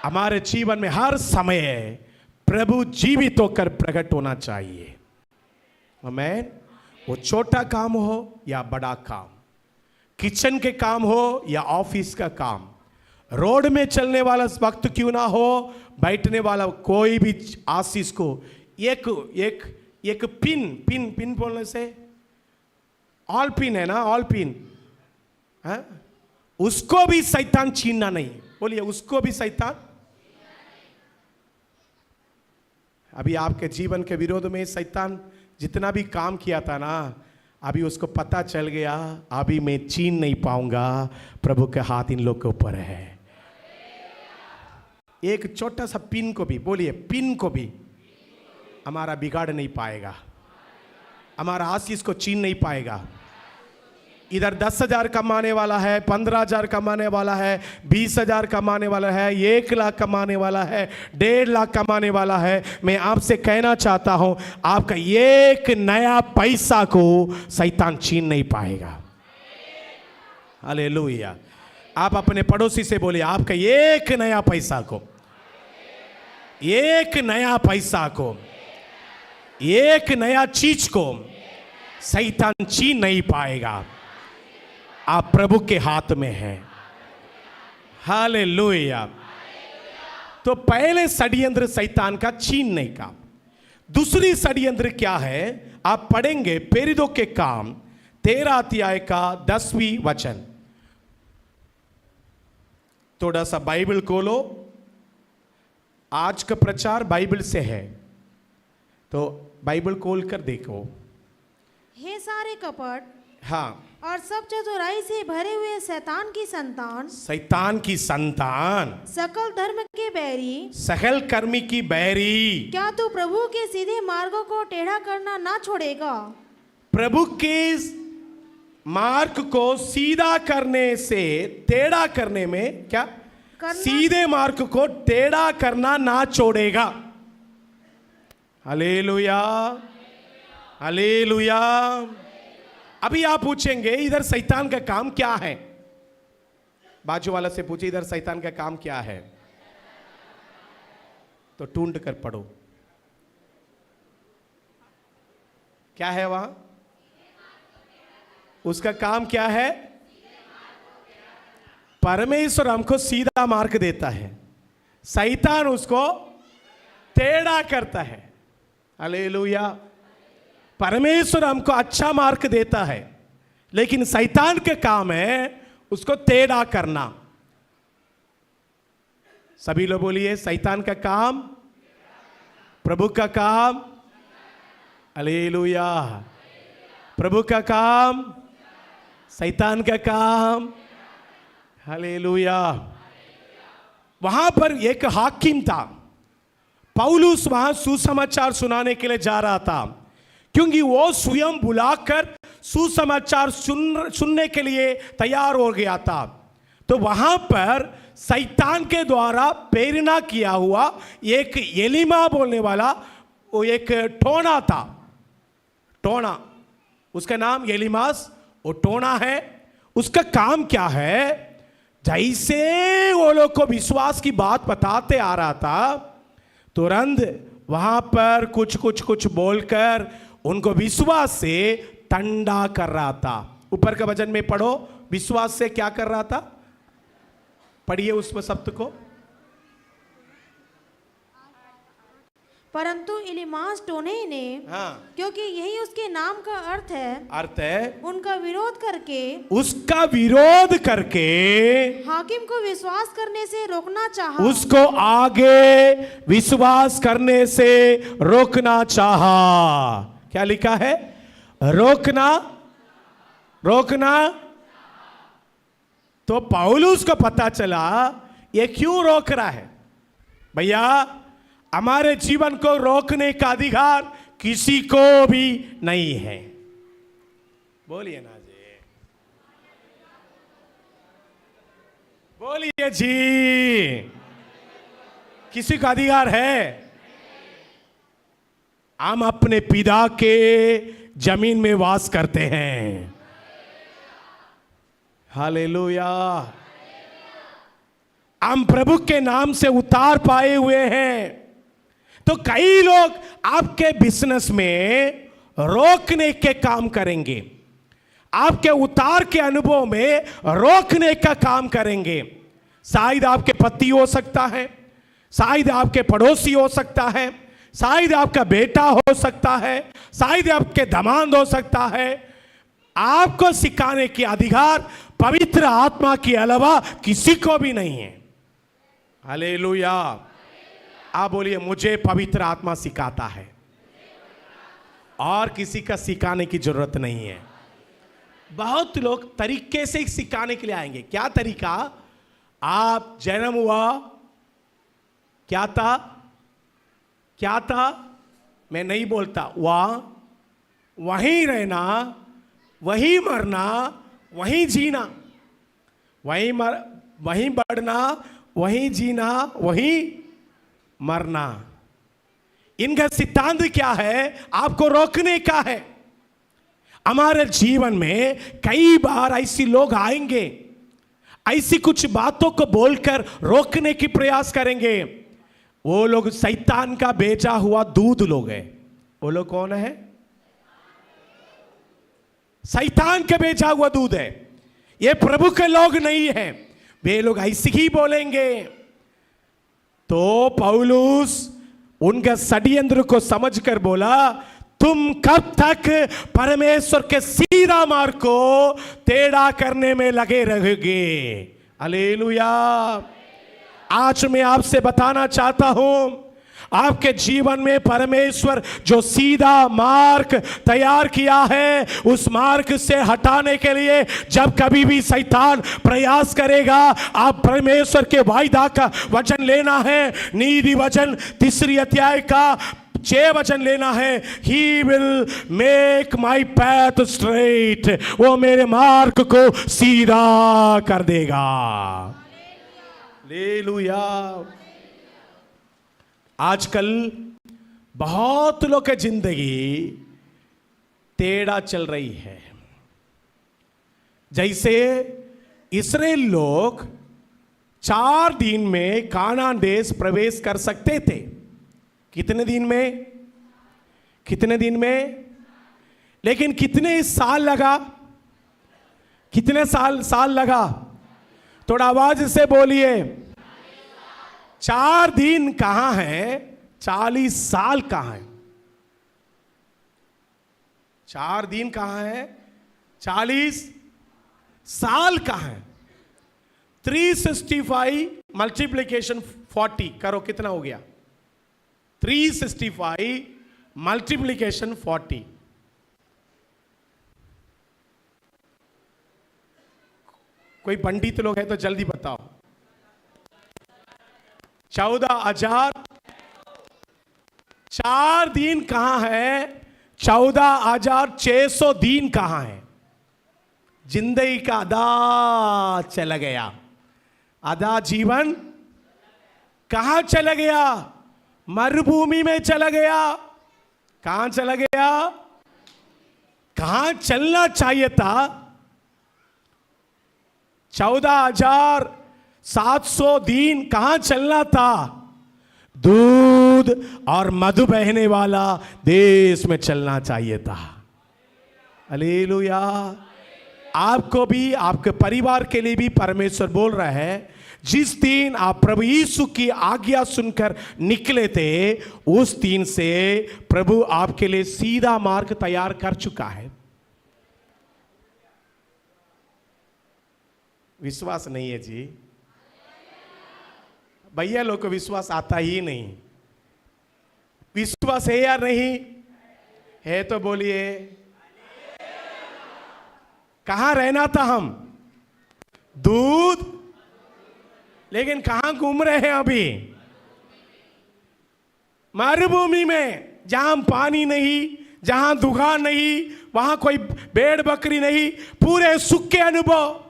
हमारे जीवन में हर समय प्रभु जीवित होकर प्रकट होना चाहिए। आमीन। वो छोटा काम हो या बड़ा काम, किचन के काम हो या ऑफिस का काम, रोड में चलने वाला वक्त क्यों ना हो, बैठने वाला कोई भी आशीष को एक एक एक पिन बोलने से, ऑल पिन है ना, ऑल पिन है, उसको भी शैतान छीनना नहीं। बोलिए, उसको भी शैतान। अभी आपके जीवन के विरोध में शैतान जितना भी काम किया था ना, अभी उसको पता चल गया, अभी मैं छीन नहीं पाऊंगा, प्रभु के हाथ इन लोग के ऊपर है। एक छोटा सा पिन को भी, बोलिए पिन को भी हमारा बिगाड़ नहीं पाएगा, हमारा आशीष को छीन नहीं पाएगा। इधर 10,000 कमाने वाला है, 15,000 कमाने वाला है, 20,000 कमाने वाला है, 1 लाख कमाने वाला है, 1.5 लाख कमाने वाला है। मैं आपसे कहना चाहता हूं, आपका एक नया पैसा को शैतान छीन नहीं पाएगा। हालेलुया। आप अपने पड़ोसी से बोलिए, आपका एक नया पैसा को, एक नया पैसा को, एक नया चीज को शैतान छीन नहीं पाएगा। आप प्रभु के हाथ में हैं। हालेलुया। तो पहले षड्यंत्र शैतान का छीनने का। दूसरी षड्यंत्र क्या है, आप पढ़ेंगे प्रेरितों के काम 13 अध्याय का 10वीं वचन। थोड़ा सा बाइबल खोलो। आज का प्रचार बाइबल से है। तो बाइबल खोल कर देखो। हे सारे कपट हाँ, और सब चतुराई से भरे हुए शैतान की संतान, शैतान की संतान, सकल धर्म के बैरी, सकल कर्मी की बैरी, क्या तू प्रभु के सीधे मार्गों को टेढ़ा करना ना छोड़ेगा? प्रभु के मार्ग को सीधा करने से टेढ़ा करने में क्या सीधे मार्ग को टेढ़ा करना ना छोड़ेगा। Hallelujah, hallelujah. अभी आप पूछेंगे इधर शैतान का काम क्या है? बाजू वाला से पूछे इधर शैतान का काम क्या है, तो ढूंढ कर पढ़ो क्या है वहां। उसका काम क्या है? परमेश्वर हमको सीधा मार्ग देता है, शैतान उसको टेढ़ा करता है। हालेलुया। परमेश्वर हमको अच्छा मार्ग देता है, लेकिन शैतान का काम है उसको टेढ़ा करना। सभी लोग बोलिए, शैतान का काम, प्रभु का काम। हालेलुया। प्रभु का काम, शैतान का काम। हालेलुया। वहां पर एक हाकिम था, पौलुस वहां सुसमाचार सुनाने के लिए जा रहा था, क्योंकि वो स्वयं बुलाकर सुसमाचार सुनने के लिए तैयार हो गया था। तो वहां पर शैतान के द्वारा प्रेरणा किया हुआ एक एलीमा बोलने वाला वो एक टोना था। टोना, उसका नाम एलीमास, वो टोना है। उसका काम क्या है? जैसे वो लोग को विश्वास की बात बताते आ रहा था, तुरंत वहां पर कुछ बोलकर उनको विश्वास से ठंडा कर रहा था। ऊपर का वचन में पढ़ो, विश्वास से क्या कर रहा था? पढ़िए उसमें शब्द को। परंतु इलीमास टोने ने, हाँ, क्योंकि यही उसके नाम का अर्थ है, उनका विरोध करके, उसका विरोध करके हाकिम को विश्वास करने से रोकना चाहा। उसको आगे विश्वास करने से रोकना चाहा। क्या लिखा है? रोकना, रोकना। तो पौलुस को पता चला ये क्यों रोक रहा है। भैया, हमारे जीवन को रोकने का अधिकार किसी को भी नहीं है। बोलिए ना जी, बोलिए जी। किसी का अधिकार है? हम अपने पिता के जमीन में वास करते हैं। हालेलुया। हम प्रभु के नाम से उतार पाए हुए हैं। तो कई लोग आपके बिजनेस में रोकने के काम करेंगे, आपके उतार के अनुभव में रोकने का काम करेंगे। शायद आपके पति हो सकता है, शायद आपके पड़ोसी हो सकता है, शायद आपका बेटा हो सकता है, शायद आपके दामाद हो सकता है। आपको सिखाने की अधिकार पवित्र आत्मा के अलावा किसी को भी नहीं है। हालेलुया। आप बोलिए, मुझे पवित्र आत्मा सिखाता है और किसी का सिखाने की जरूरत नहीं है। बहुत लोग तरीके से सिखाने के लिए आएंगे। क्या तरीका? आप जन्म हुआ, क्या था, क्या था, मैं नहीं बोलता, वहीं रहना, वहीं मरना, वहीं जीना, वहीं बढ़ना, वहीं जीना, वहीं मरना। इनका सिद्धांत क्या है? आपको रोकने का है। हमारे जीवन में कई बार ऐसी लोग आएंगे, ऐसी कुछ बातों को बोलकर रोकने की प्रयास करेंगे। वो लोग शैतान का भेजा हुआ दूध लोग हैं। वो लोग कौन है? शैतान का भेजा हुआ दूध है। ये प्रभु के लोग नहीं हैं। वे लोग ऐसे ही बोलेंगे। तो पौलुस उनका षड्यंत्र को समझकर बोला, तुम कब तक परमेश्वर के सीधा मार्ग को टेढ़ा करने में लगे रहोगे? हालेलुया। आज मैं आपसे बताना चाहता हूं, आपके जीवन में परमेश्वर जो सीधा मार्ग तैयार किया है, उस मार्ग से हटाने के लिए जब कभी भी शैतान प्रयास करेगा, आप परमेश्वर के वायदा का वचन लेना है। नीति वचन 3 अध्याय का 6 वचन लेना है। He will make my path straight, वो मेरे मार्ग को सीधा कर देगा। हालेलुया। आजकल बहुत लोग की जिंदगी टेढ़ा चल रही है। जैसे इस्राएल लोग 4 दिन में कानान देश प्रवेश कर सकते थे। कितने दिन में? कितने दिन में? लेकिन कितने साल लगा? कितने साल लगा? थोड़ा आवाज से बोलिए। 4 दिन कहां है? 40 साल कहां है? 4 दिन कहां है? 40 साल कहां है? 365 मल्टीप्लीकेशन 40 करो, कितना हो गया? 365 मल्टीप्लीकेशन 40। कोई पंडित लोग है तो जल्दी बताओ। 14,000। 4 दिन कहां है? 14,600 दिन कहां है? जिंदगी का आधा चला गया। आधा जीवन कहां चला गया? मरुभूमि में चला गया। कहां चला गया? कहां चलना चाहिए था? 14,700 दिन कहां चलना था? दूध और मधु बहने वाला देश में चलना चाहिए था। हालेलुया। आपको भी, आपके परिवार के लिए भी परमेश्वर बोल रहा है, जिस दिन आप प्रभु यीशु की आज्ञा सुनकर निकले थे, उस दिन से प्रभु आपके लिए सीधा मार्ग तैयार कर चुका है। विश्वास नहीं है जी? भैया लोग को विश्वास आता ही नहीं। विश्वास है या नहीं है? तो बोलिए। कहां रहना था हम? दूध। लेकिन कहां घूम रहे हैं अभी? मरुभूमि में, जहां पानी नहीं, जहां दुकान नहीं, वहां कोई भेड़ बकरी नहीं, पूरे सूखे अनुभव।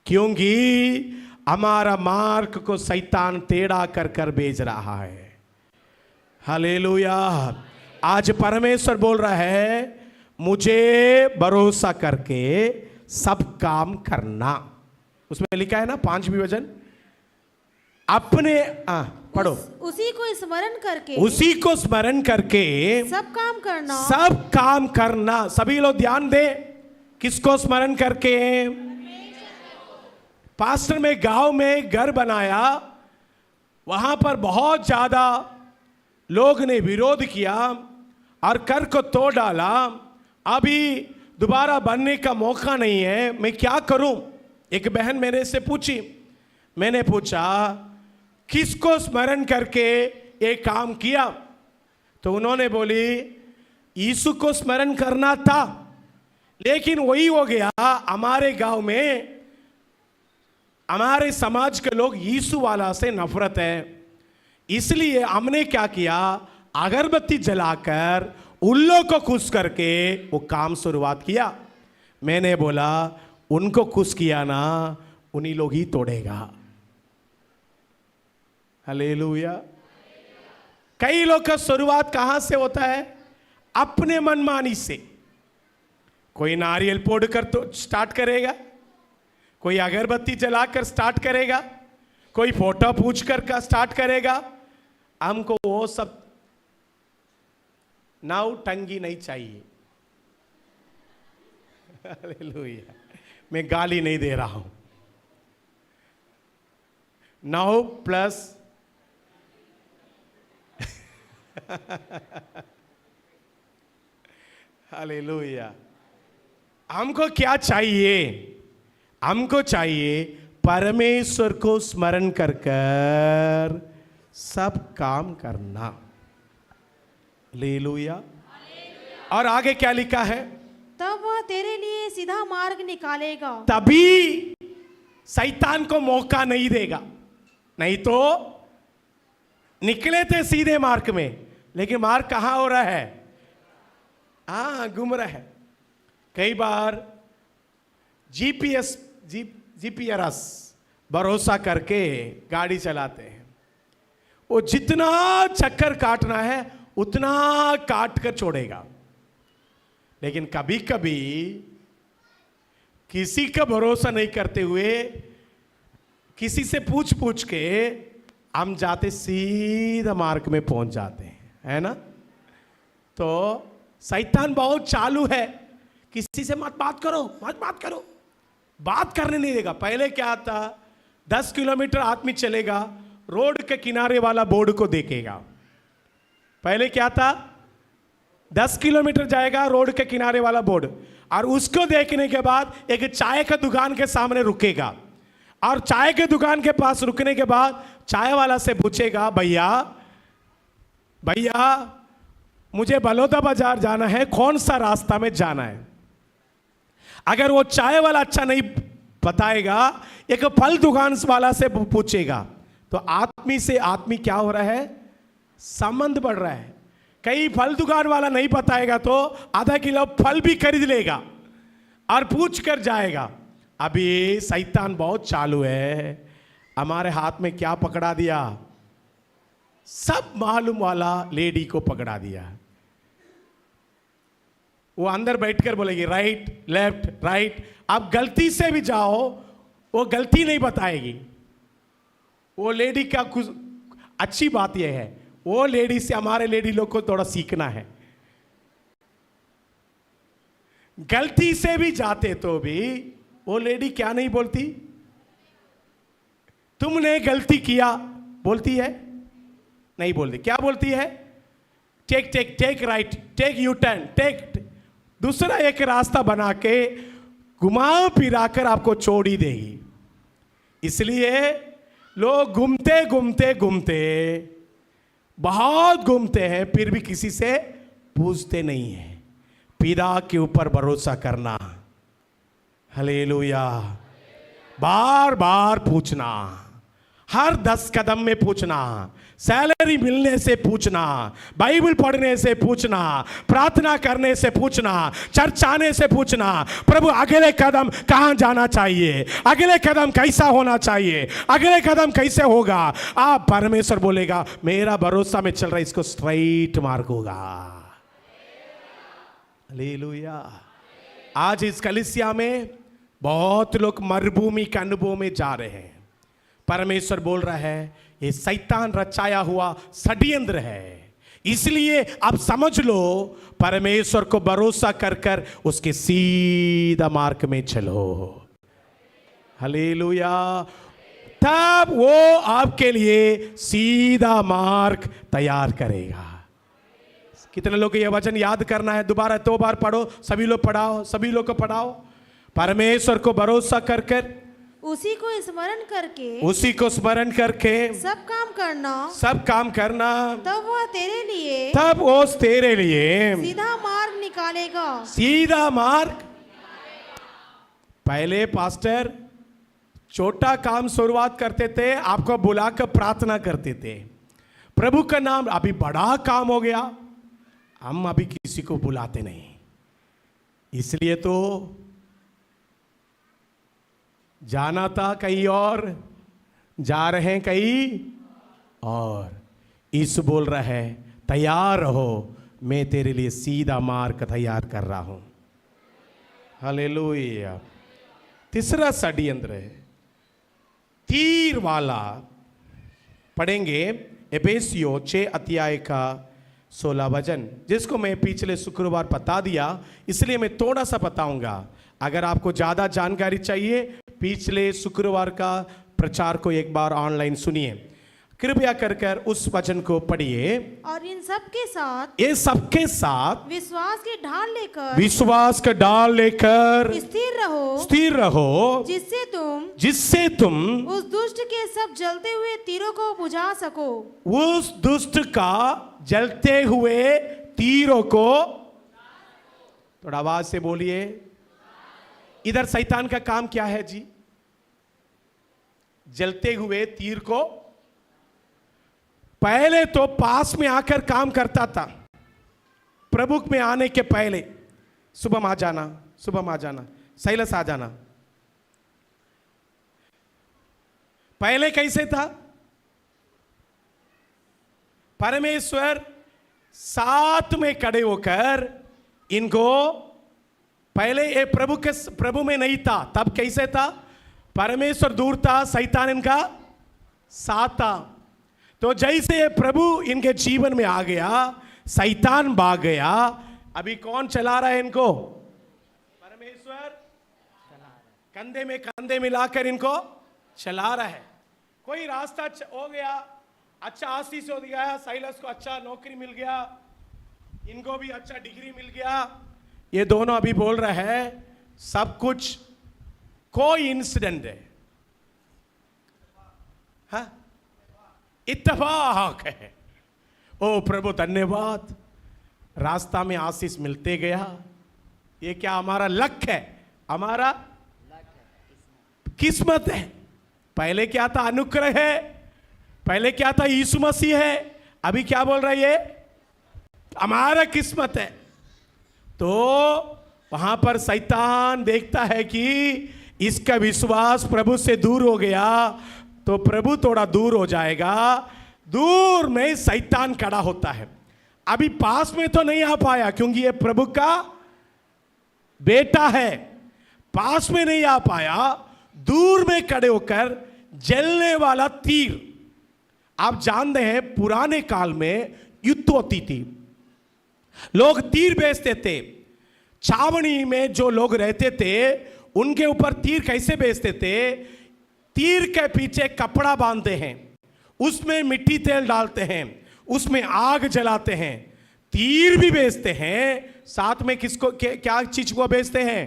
क्योंकि हमारा मार्ग को शैतान टेढ़ा कर कर भेज रहा है। हालेलुया। आज परमेश्वर बोल रहा है, मुझे भरोसा करके सब काम करना। उसमें लिखा है ना 5वीं वचन, अपने पढ़ो। उसी को स्मरण करके, उसी को स्मरण करके सब काम करना। सब काम करना। सभी लोग ध्यान दें, किसको स्मरण करके? पास्टर में गांव में घर बनाया, वहां पर बहुत ज्यादा लोग ने विरोध किया और कर को तोड़ डाला। अभी दोबारा बनने का मौका नहीं है, मैं क्या करूं? एक बहन मेरे से पूछी। मैंने पूछा, किसको स्मरण करके ये काम किया? तो उन्होंने बोली, यीशु को स्मरण करना था, लेकिन वही हो गया, हमारे गांव में, हमारे समाज के लोग यीशु वाला से नफरत है, इसलिए हमने क्या किया, अगरबत्ती जलाकर उन लोगों को खुश करके वो काम शुरुआत किया। मैंने बोला, उनको खुश किया ना, उन्हीं लोग ही तोड़ेगा। हालेलुया। कई लोग का शुरुआत कहां से होता है? अपने मनमानी से। कोई नारियल फोड़ कर तो स्टार्ट करेगा, कोई अगरबत्ती जलाकर स्टार्ट करेगा, कोई फोटो पूछ कर का स्टार्ट करेगा। हमको वो सब नाव टंगी नहीं चाहिए। हालेलुया। मैं गाली नहीं दे रहा हूं। नाव प्लस हालेलुया। हमको क्या चाहिए? हमको चाहिए परमेश्वर को स्मरण कर कर सब काम करना। हालेलुया। और आगे क्या लिखा है? तब वह तेरे लिए सीधा मार्ग निकालेगा। तभी शैतान को मौका नहीं देगा, नहीं तो निकले थे सीधे मार्ग में, लेकिन मार्ग कहां हो रहा है? घूम रहा है। कई बार जीपीआरएस भरोसा करके गाड़ी चलाते हैं, वो जितना चक्कर काटना है उतना काट कर छोड़ेगा, लेकिन कभी कभी किसी का भरोसा नहीं करते हुए किसी से पूछ पूछ के हम जाते सीधा मार्ग में पहुंच जाते हैं, है ना? तो शैतान बहुत चालू है, किसी से मत बात करो, मत बात करो, बात करने नहीं देगा। पहले क्या था, 10 किलोमीटर आदमी चलेगा, रोड के किनारे वाला बोर्ड को देखेगा। पहले क्या था, 10 किलोमीटर जाएगा, रोड के किनारे वाला बोर्ड, और उसको देखने के बाद एक चाय का दुकान के सामने रुकेगा, और चाय के दुकान के पास रुकने के बाद चाय वाला से पूछेगा, भैया भैया मुझे बलौदा बाजार जाना है, कौन सा रास्ता में जाना है? अगर वो चाय वाला अच्छा नहीं बताएगा, एक फल दुकान वाला से पूछेगा, तो आदमी से आदमी क्या हो रहा है, संबंध बढ़ रहा है। कई फल दुकान वाला नहीं बताएगा तो आधा किलो फल भी खरीद लेगा और पूछ कर जाएगा। अभी शैतान बहुत चालू है, हमारे हाथ में क्या पकड़ा दिया, सब मालूम वाला लेडी को पकड़ा दिया। वो अंदर बैठकर बोलेगी राइट लेफ्ट राइट, आप गलती से भी जाओ वो गलती नहीं बताएगी। वो लेडी का कुछ अच्छी बात यह है, वो लेडी से हमारे लेडी लोग को थोड़ा सीखना है। गलती से भी जाते तो भी वो लेडी क्या नहीं बोलती, तुमने गलती किया बोलती है, नहीं बोलती। क्या बोलती है, take take take right, take U turn, take दूसरा एक रास्ता बना के घुमा फिरा कर आपको छोड़ ही देगी। इसलिए लोग घूमते घूमते घूमते बहुत घूमते हैं, फिर भी किसी से पूछते नहीं है। पिता के ऊपर भरोसा करना, हालेलुया, बार बार पूछना, हर 10 कदम में पूछना, सैलरी मिलने से पूछना, बाइबल पढ़ने से पूछना, प्रार्थना करने से पूछना, चर्च आने से पूछना, प्रभु अगले कदम कहां जाना चाहिए, अगले कदम कैसा होना चाहिए, अगले कदम कैसे होगा। आप परमेश्वर बोलेगा मेरा भरोसा में चल रहा है, इसको स्ट्राइट मार्ग होगा। हालेलुया। आज इस कलीसिया में बहुत लोग मरुभूमि के अनुभव में जा रहे हैं। परमेश्वर बोल रहा है ये शैतान रचाया हुआ षड्यंत्र है, इसलिए आप समझ लो परमेश्वर को भरोसा कर कर उसके सीधा मार्ग में चलो। हालेलुया। तब वो आपके लिए सीधा मार्ग तैयार करेगा। कितने लोग ये वचन याद करना है, दोबारा 2 बार पढ़ो, सभी लोग पढ़ाओ, सभी लोग को पढ़ाओ। परमेश्वर को भरोसा कर कर, उसी को स्मरण करके, उसी को स्मरण करके सब काम करना, सब काम करना, तब वह तेरे लिए, तब वो तेरे लिए सीधा मार्ग निकालेगा। सीधा मार्ग। पहले पास्टर छोटा काम शुरुआत करते थे, आपको बुलाकर प्रार्थना करते थे, प्रभु का नाम। अभी बड़ा काम हो गया, हम अभी किसी को बुलाते नहीं, इसलिए तो जाना था कहीं और, जा रहे हैं कहीं और। यीशु बोल रहा है तैयार रहो, मैं तेरे लिए सीधा मार्ग तैयार कर रहा हूं। हालेलुया। तीसरा षड्यंत्र है तीर वाला। पढ़ेंगे एफेसियों 6 अध्याय का 16 वचन, जिसको मैं पिछले शुक्रवार बता दिया, इसलिए मैं थोड़ा सा बताऊंगा। अगर आपको ज़्यादा जानकारी चाहिए, पिछले शुक्रवार का प्रचार को एक बार ऑनलाइन सुनिए। कृपया कर उस वचन को पढ़िए। और इन सब के साथ ये सबके साथ विश्वास की ढाल लेकर विश्वास का डाल लेकर स्थिर रहो, जिससे तुम उस दुष्ट के सब जलते हुए तीरों को बुझा सको। उस दुष्ट का जलते हुए तीरों को, थोड़ा आवाज से बोलिए। इधर शैतान का काम क्या है जी? जलते हुए तीर को पहले तो पास में आकर काम करता था। प्रभु में आने के पहले सुबह आ जाना, सुबह आ जाना, सैलस आ जाना। पहले कैसे था? परमेश्वर साथ में खड़े होकर इनको, पहले ये प्रभु में नहीं था, तब कैसे था? परमेश्वर दूर था, शैतान इनका साथ था। तो जैसे ये प्रभु इनके जीवन में आ गया, शैतान भाग गया। अभी कौन चला रहा है इनको? परमेश्वर कंधे में कंधे मिलाकर इनको चला रहा है। कोई रास्ता हो गया, अच्छा आशीष हो गया, साइलस को अच्छा नौकरी मिल गया, इनको भी अच्छा डिग्री मिल गया। ये दोनों अभी बोल रहे हैं सब कुछ कोई इंसिडेंट है, हाँ? इत्तेफाक है। ओ प्रभु धन्यवाद, रास्ता में आशीष मिलते गया। ये क्या हमारा लक है, हमारा किस्मत है। पहले क्या था? अनुग्रह है। पहले क्या था? यीशु मसीह है। अभी क्या बोल रही है? हमारा किस्मत है। तो वहां पर शैतान देखता है कि इसका विश्वास प्रभु से दूर हो गया, तो प्रभु थोड़ा दूर हो जाएगा। दूर में शैतान खड़ा होता है। अभी पास में तो नहीं आ पाया क्योंकि ये प्रभु का बेटा है, पास में नहीं आ पाया। दूर में खड़े होकर जलने वाला तीर, आप जानते हैं पुराने काल में युद्ध होती थी, लोग तीर बेचते थे। छावनी में जो लोग रहते थे उनके ऊपर तीर कैसे बेचते थे? तीर के पीछे कपड़ा बांधते हैं, उसमें मिट्टी तेल डालते हैं, उसमें आग जलाते हैं, तीर भी बेचते हैं, साथ में किसको क्या चीज को बेचते हैं?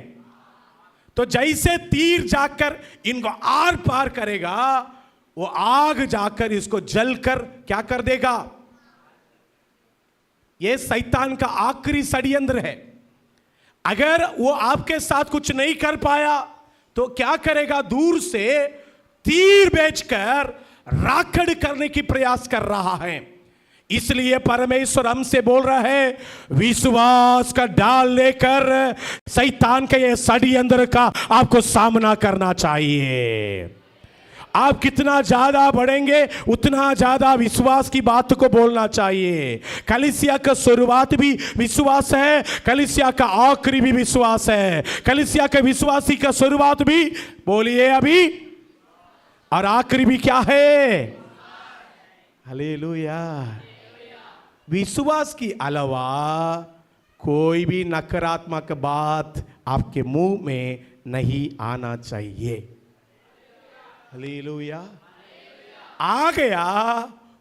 तो जैसे तीर जाकर इनको आर पार करेगा, वो आग जाकर इसको जलकर क्या कर देगा? ये शैतान का आखिरी षड्यंत्र है। अगर वो आपके साथ कुछ नहीं कर पाया तो क्या करेगा? दूर से तीर बेचकर राखड़ करने की प्रयास कर रहा है। इसलिए परमेश्वर हमसे बोल रहा है, विश्वास का ढाल लेकर शैतान के ये षड्यंत्र का आपको सामना करना चाहिए। आप कितना ज्यादा बढ़ेंगे उतना ज्यादा विश्वास की बात को बोलना चाहिए। कलीसिया का शुरुआत भी विश्वास है, कलीसिया का आखिरी भी विश्वास है। कलीसिया के विश्वासी का शुरुआत भी बोलिए अभी, और आखिरी भी क्या है? हालेलुया। विश्वास की अलावा कोई भी नकारात्मक बात आपके मुंह में नहीं आना चाहिए। हालेलुया। आ गया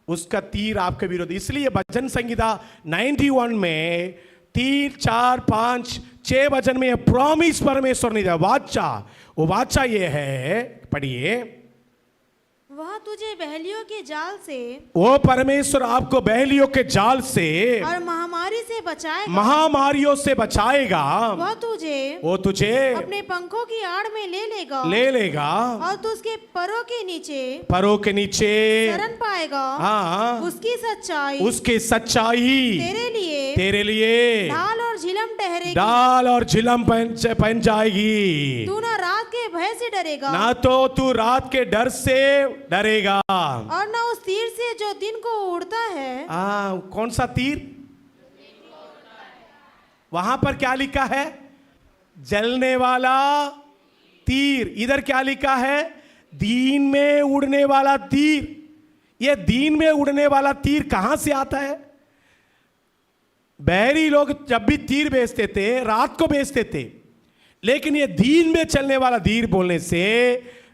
उसका तीर आपके विरोध। इसलिए भजन संगीता 91 में 3, 4, 5, 6 भजन में प्रॉमिस परमेश्वर ने दिया, वाचा। वो वाचा ये है, पढ़िए। वह तुझे बहलियों के जाल से, वो परमेश्वर आपको बहलियों के जाल से और महामारी से बचाएगा, महामारियों से बचाएगा। वो तुझे अपने पंखों की आड़ में ले लेगा और तू उसके परों के नीचे शरण पाएगा। हाँ, उसकी सच्चाई तेरे लिए ढाल और झिलम ठहरेगी। ढाल और झिलम पहन जाएगी। तू ना रात के भय से डरेगा, ना तो तू रात के डर से डरेगा, और ना उस तीर से जो दिन को उड़ता है। कौन सा तीर? वहां पर क्या लिखा है? जलने वाला तीर। इधर क्या लिखा है? दिन में उड़ने वाला तीर। ये दिन में उड़ने वाला तीर कहां से आता है? बहरी लोग जब भी तीर बेचते थे रात को बेचते थे, लेकिन ये दिन में चलने वाला तीर बोलने से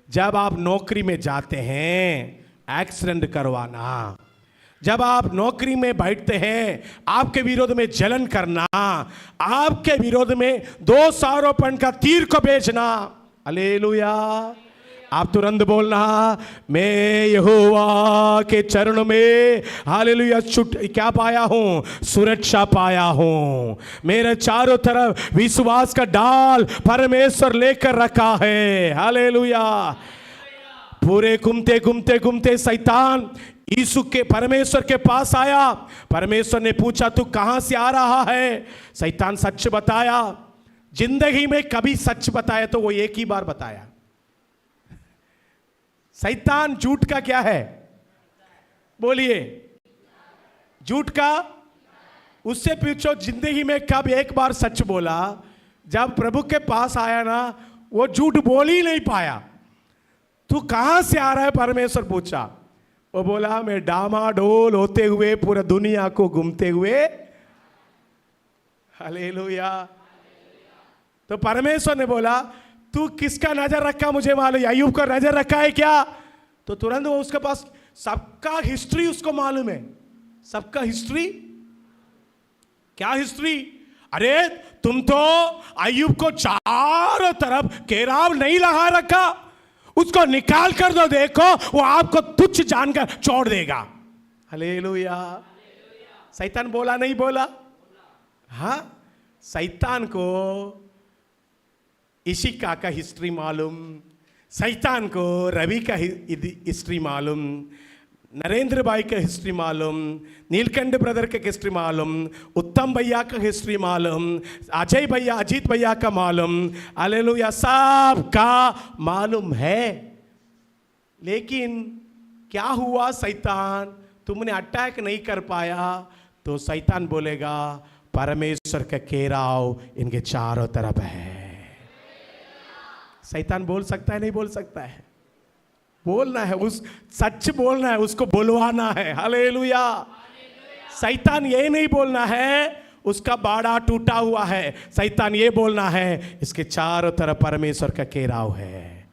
जब आप नौकरी में जाते हैं, एक्सीडेंट करवाना, जब आप नौकरी में बैठते हैं आपके विरोध में जलन करना, आपके विरोध में दोष आरोपण का तीर को भेजना। हालेलुया। आप तुरंत बोलना, मैं यहोवा के चरणों में हालेलुया क्या पाया हूं? सुरक्षा पाया हूं। मेरे चारों तरफ विश्वास का डाल परमेश्वर लेकर रखा है। हालेलुया। पूरे घूमते घूमते घूमते शैतान यीशु के परमेश्वर के पास आया। परमेश्वर ने पूछा तू कहां से आ रहा है? शैतान सच बताया। जिंदगी में कभी सच बताया तो वो एक ही बार बताया। शैतान झूठ का क्या है? बोलिए, झूठ का। उससे पूछो जिंदगी में कब एक बार सच बोला? जब प्रभु के पास आया ना, वो झूठ बोल ही नहीं पाया। तू कहां से आ रहा है? परमेश्वर पूछा। वो बोला मैं डामाडोल होते हुए पूरा दुनिया को घूमते हुए। हालेलुया। तो परमेश्वर ने बोला तू किसका नजर रखा मुझे मालूम, अय्यूब का नजर रखा है क्या? तो तुरंत वो उसके पास सबका हिस्ट्री उसको मालूम है। सबका हिस्ट्री। क्या हिस्ट्री? अरे तुम तो अय्यूब को चारों तरफ घेराव नहीं लगा रखा, उसको निकाल कर दो, देखो वो आपको तुच्छ जानकर छोड़ देगा। हालेलुया। शैतान बोला नहीं बोला? हाँ, शैतान को इशिका का हिस्ट्री मालूम, शैतान को रवि का हिस्ट्री मालूम, नरेंद्र भाई का हिस्ट्री मालूम, नीलकंठ ब्रदर का हिस्ट्री मालूम, उत्तम भैया का हिस्ट्री मालूम, अजय भैया अजीत भैया का मालूम। हालेलुया। सब का मालूम है। लेकिन क्या हुआ? शैतान तुमने अटैक नहीं कर पाया तो शैतान बोलेगा परमेश्वर का घेराव इनके चारों तरफ है। शैतान बोल सकता है नहीं बोल सकता है? बोलना है, उस सच बोलना है, उसको बुलवाना है। हालेलुया। शैतान ये नहीं बोलना है उसका बाड़ा टूटा हुआ है। शैतान ये बोलना है इसके चारों तरफ परमेश्वर का घेराव है।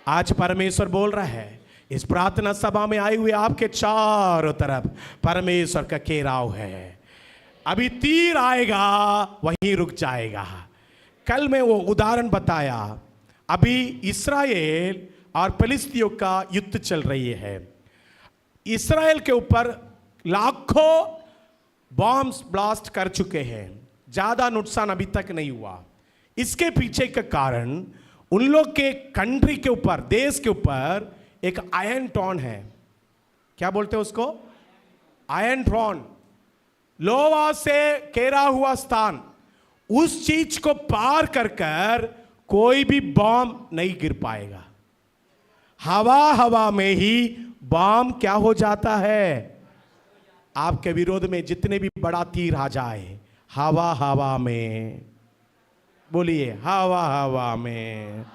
आज परमेश्वर बोल रहा है इस प्रार्थना सभा में आए हुए आपके चारों तरफ परमेश्वर का घेराव है। अभी तीर आएगा वहीं रुक जाएगा। कल मैं वो उदाहरण बताया। अभी इस्राएल और फिलिस्तियों का युद्ध चल रही है। इस्राएल के ऊपर लाखों बॉम्ब्स ब्लास्ट कर चुके हैं, ज्यादा नुकसान अभी तक नहीं हुआ। इसके पीछे का कारण उन लोग के कंट्री के ऊपर, देश के ऊपर एक आयरन ट्रॉन है। क्या बोलते हैं उसको? आयरन ट्रॉन, लोहा से घेरा हुआ स्थान। उस चीज को पार कर कर कोई भी बॉम्ब नहीं गिर पाएगा। हवा में ही बॉम्ब क्या हो जाता है? आपके विरोध में जितने भी बड़ा तीर आ जाए, हवा में, बोलिए हवा में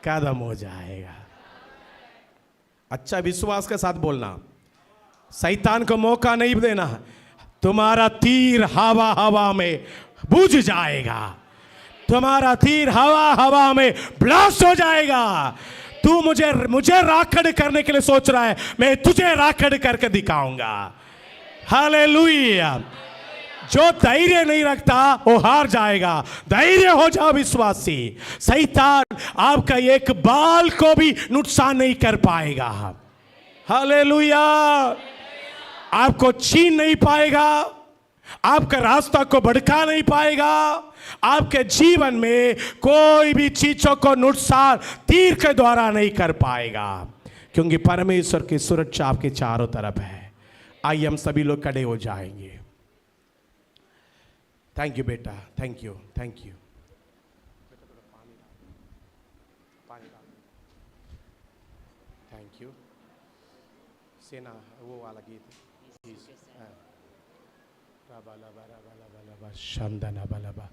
कदम हो जाएगा। अच्छा विश्वास के साथ बोलना, शैतान को मौका नहीं देना। तुम्हारा तीर हवा में बुझ जाएगा, तुम्हारा तीर हवा में ब्लास्ट हो जाएगा। तू मुझे राखड़ करने के लिए सोच रहा है, मैं तुझे राखड़ करके दिखाऊंगा। हालेलुया। जो धैर्य नहीं रखता वो हार जाएगा। धैर्य हो जाओ विश्वासी। शैतान आपका एक बाल को भी नुकसान नहीं कर पाएगा। हालेलुया। आपको छीन नहीं पाएगा, आपका रास्ता को भड़का नहीं पाएगा। आपके जीवन में कोई भी चीजों को नुकसान तीर के द्वारा नहीं कर पाएगा, क्योंकि परमेश्वर की सुरक्षा आपके चारों तरफ है। आइए हम सभी लोग खड़े हो जाएंगे। थैंक यू बेटा, thank you, thank you. Thank you. सेना वो वाला गीत शानदाना बलबा।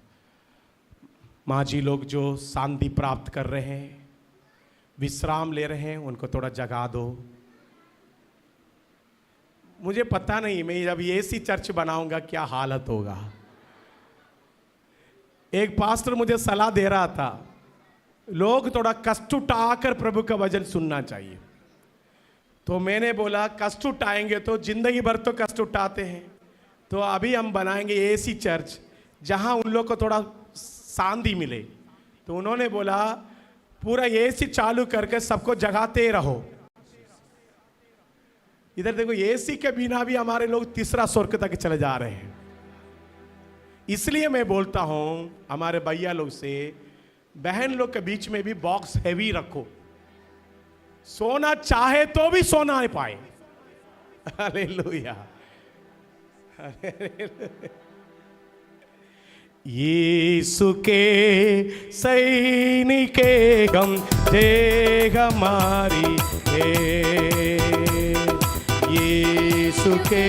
माँ जी लोग जो शांति प्राप्त कर रहे हैं, विश्राम ले रहे हैं, उनको थोड़ा जगा दो। मुझे पता नहीं मैं जब ऐसी चर्च बनाऊंगा क्या हालत होगा। एक पास्टर मुझे सलाह दे रहा था, लोग थोड़ा कष्ट उठाकर प्रभु का वचन सुनना चाहिए। तो मैंने बोला कष्ट उठाएंगे तो जिंदगी भर तो कष्ट उठाते हैं, तो अभी हम बनाएंगे एसी चर्च जहां उन लोग को थोड़ा शांति मिले। तो उन्होंने बोला पूरा एसी चालू करके सबको जगाते रहो। इधर देखो एसी के बिना भी हमारे लोग तीसरा स्वर्ग तक चले जा रहे हैं। इसलिए मैं बोलता हूं हमारे भैया लोग से, बहन लोग के बीच में भी बॉक्स हैवी रखो, सोना चाहे तो भी सोना नहीं पाए। हालेलुया। यीशु के सैनिक हम जय हमारी है, यीशु के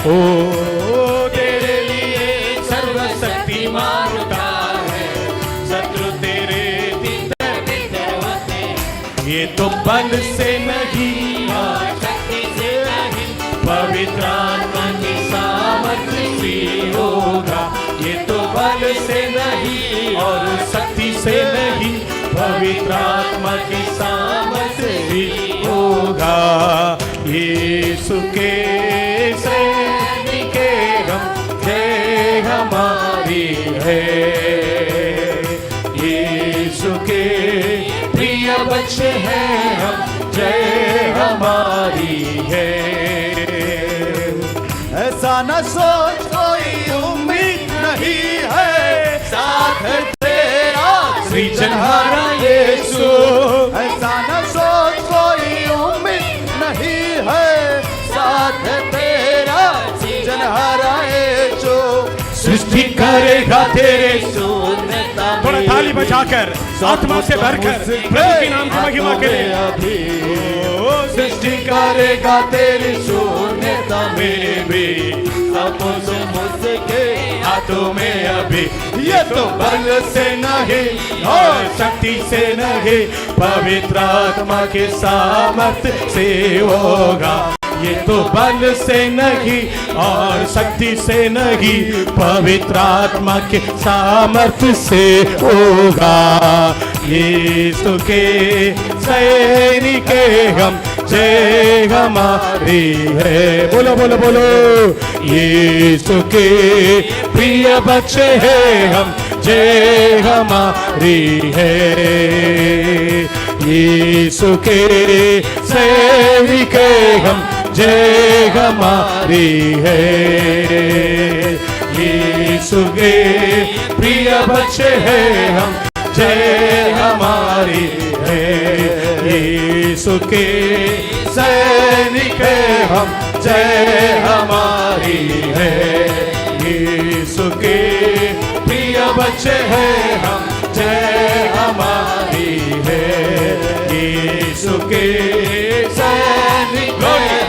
ओ तेरे लिए सर्वशक्तिमान का है, शत्रु तेरे भीतर होते। ये तो बल से नहीं और शक्ति से नहीं, पवित्र आत्मा की सामर्थ्य से होगा। ये तो बल से नहीं और शक्ति से नहीं, पवित्र आत्मा की सामर्थ्य से होगा। यीशु के हमारी है, यीशु के प्रिय बच्चे हैं हम, जय हमारी है। ऐसा न सोच कोई उम्मीद नहीं है, साथ है तेरा सृजनहारा यीशु। ऐसा न सोच कोई उम्मीद नहीं है, साथ है तेरा सृजनहारा यीशु। सृष्टि करेगा तेरे शून्यता, थोड़ा ताली बजाकर आत्मा से भरकर प्रभु के नाम की महिमा करें। सृष्टि करेगा तेरी शून्यता में भी, सब मुझके हाथों में अभी। ये तो बल से नहीं और शक्ति से नहीं, पवित्र आत्मा के सामर्थ्य से होगा। ये तो बल से नहीं और शक्ति से नहीं, पवित्र आत्मा के सामर्थ्य से होगा। यीशु के सैनिक हम, जय हमारी है। बोलो बोलो बोलो। यीशु के प्रिय बच्चे हैं हम, जय हमारी है। यीशु के सैनिक हम, जय हमारी है। यीशु के प्रिय बच्चे हैं हम, जय हमारी है। यीशु के सैनिक हम, जय हमारी है। यीशु के प्रिय बच्चे हैं हम, जय हमारी है। यीशु के सैनिक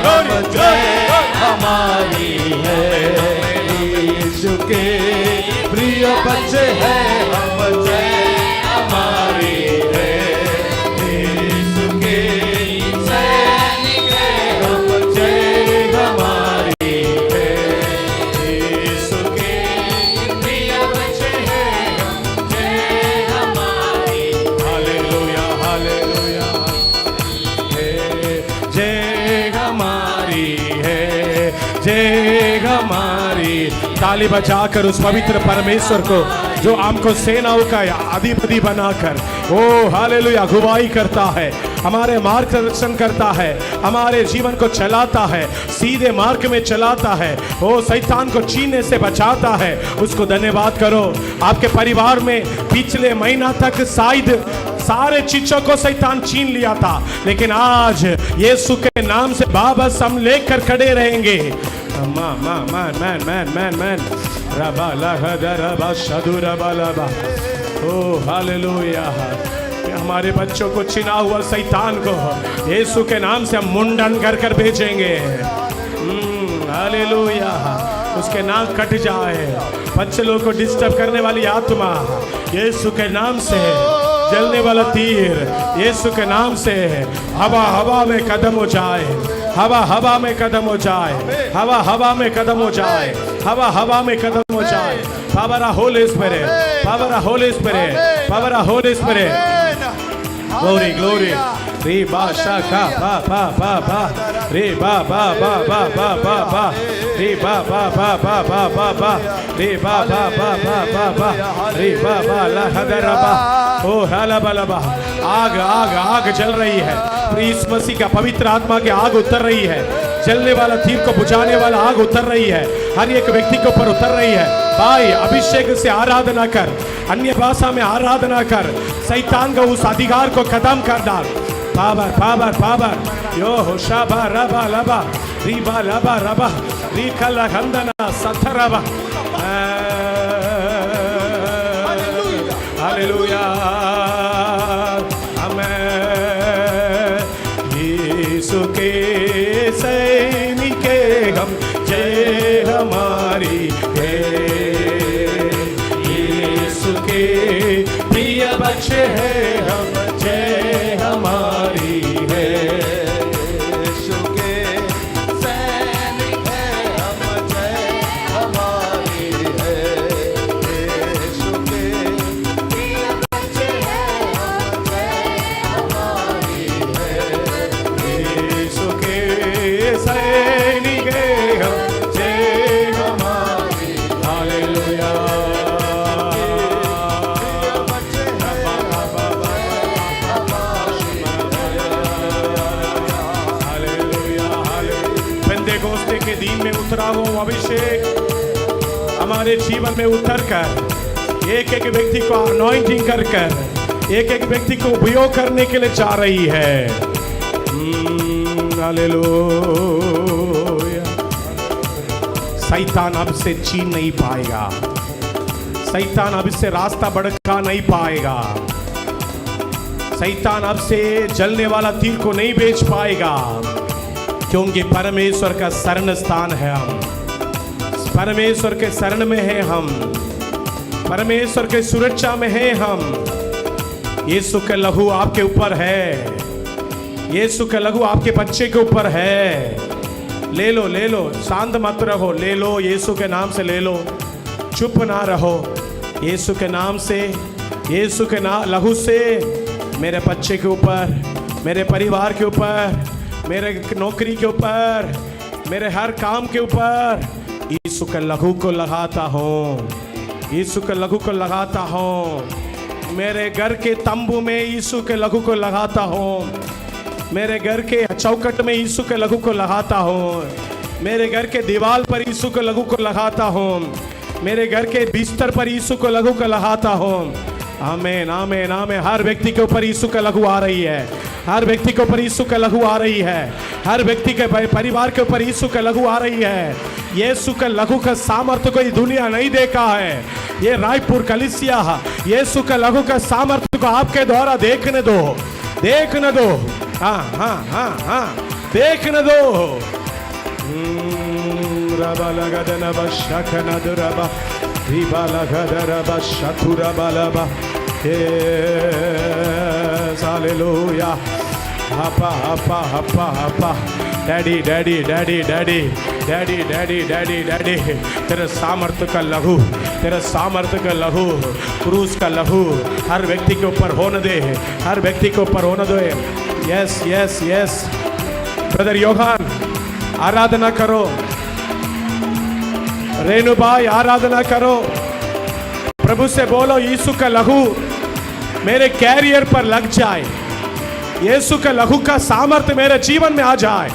हम, जय हमारी है। यीशु के प्रिय बच्चे हैं हम, जय हमारी है। यीशु के सैनिक हम, जय हमारी है। यीशु के प्रिय बच्चे हैं हम, जय हमारी। हालेलुया हालेलुया, जय हमारी है, जय हमारी। ताली बजाकर उस पवित्र परमेश्वर को जो हमको सेनाओं का अधिपति बनाकर, ओ हालेलुया, अगुवाई करता है, हमारे मार्गदर्शन करता है, हमारे जीवन को चलाता है, सीधे मार्ग में चलाता है, ओ शैतान को छीनने से बचाता है, उसको धन्यवाद करो। आपके परिवार में पिछले महीना तक शायद सारे चीजों को शैतान छीन लिया था, लेकिन आज यीशु के नाम से वापस हम लेकर खड़े रहेंगे। ओ हालेलुया। हमारे बच्चों को चिना हुआ शैतान को यीशु के नाम से हम मुंडन कर कर भेजेंगे। हालेलुया। उसके नाक कट जाए। बच्चे लोग को डिस्टर्ब करने वाली आत्मा यीशु के नाम से, जलने वाला तीर यीशु के नाम से हवा हवा में कदम हो जाए, हवा हवा में कदम हो जाए, हवा हवा में कदम हो जाए, हवा हवा में कदम हो जाए। Power of Holi spirit, power of Holi spirit, power of Holi spirit. Glory glory. रे बा शा का बा बा बा बा, रे बा बा बा बा बा बा बा, रे बा बा बा बा बा बा बा, रे बा बा बा बा बा बा, रे बा बा ला हदरबा। ओ हाला बला बा। आग आग आग जल रही है। यीशु मसीह का पवित्र आत्मा की आग उतर रही है। जलने वाला तीर को बुझाने वाला आग उतर रही है, हर एक व्यक्ति के ऊपर उतर रही है। भाई अभिषेक से आराधना कर, अन्य भाषा में आराधना कर, शैतान का उस अधिकार को खत्म कर डाल। Power power power. यो होशाबा रबा लबा, रीबा लबा रबा, रीखला खंदना सथरबा। हालेलुया। यीशु के सैनिक हम, जय हमारी है। यीशु के प्रिय बच्चे हैं हम, जय हमारी है। यीशु के सैनिक हैं हम, जय हमारी है। यीशु के प्रिय बच्चे हैं हम, जय हमारी है। यीशु के सैनिक हम, जय हमारी। हालेलुया। पेंतेकोस्ते के दिन में उतरा हो अभिषेक हमारे जीवन में उतर कर एक एक व्यक्ति को अनॉइंटिंग कर कर एक एक व्यक्ति को उपयोग करने के लिए जा रही है। हालेलुया। शैतान अब से छीन नहीं पाएगा, शैतान अब से रास्ता भटका नहीं पाएगा, शैतान अब से जलने वाला तीर को नहीं बेच पाएगा, क्योंकि परमेश्वर का शरण स्थान है। हम परमेश्वर के शरण में है, हम परमेश्वर के सुरक्षा में है। हम यीशु का लहू आपके ऊपर है, यीशु का लहू आपके बच्चे के ऊपर है। ले लो ले लो, शांत मत रहो, ले लो यीशु के नाम से ले लो, चुप ना रहो। यीशु के नाम से, यीशु के लहू से मेरे बच्चे के ऊपर, मेरे परिवार के ऊपर, मेरे नौकरी के ऊपर, मेरे हर काम के ऊपर यीशु के लहू को लगाता हूँ, यीशु के लहू को लगाता हूँ। मेरे घर के तंबू में यीशु के लहू को लगाता हूँ, मेरे घर के चौखट में यीशु के लहू को लगाता हूँ, मेरे घर के दीवार पर यीशु के लहू को लगाता हूँ, मेरे घर के बिस्तर पर यीशु को लहू को लगाता हूँ। आमीन आमीन आमीन। हर व्यक्ति के ऊपर यीशु का लहू आ रही है, हर व्यक्ति के ऊपर यीशु का लहू आ रही है, हर व्यक्ति के परिवार के ऊपर यीशु का लहू आ रही है। यीशु का लहू का सामर्थ्य कोई दुनिया नहीं देखा है। ये रायपुर कलीसिया यीशु का लहू का सामर्थ्य को आपके द्वारा देखने दो, देखने दो। हाँ हाँ हाँ हाँ, देखने दो। रबा लगदन बशखन दुरबा, रिबा लगदरबा शकुरबा लबा। हालेलुया। हपा हपा हपा हपा। Daddy daddy daddy daddy daddy daddy daddy daddy, तेरे सामर्थ्य का लहू, तेरे सामर्थ्य का लहू, क्रूस का लहू हर व्यक्ति के ऊपर होने दे, हर व्यक्ति के ऊपर होने दे। Yes yes yes. Brother Yohan आराधना करो, रेणु भाई आराधना करो, प्रभु से बोलो यीशु का लहू मेरे कैरियर पर लग जाए, यीशु का लहू का सामर्थ्य मेरे जीवन में आ जाए।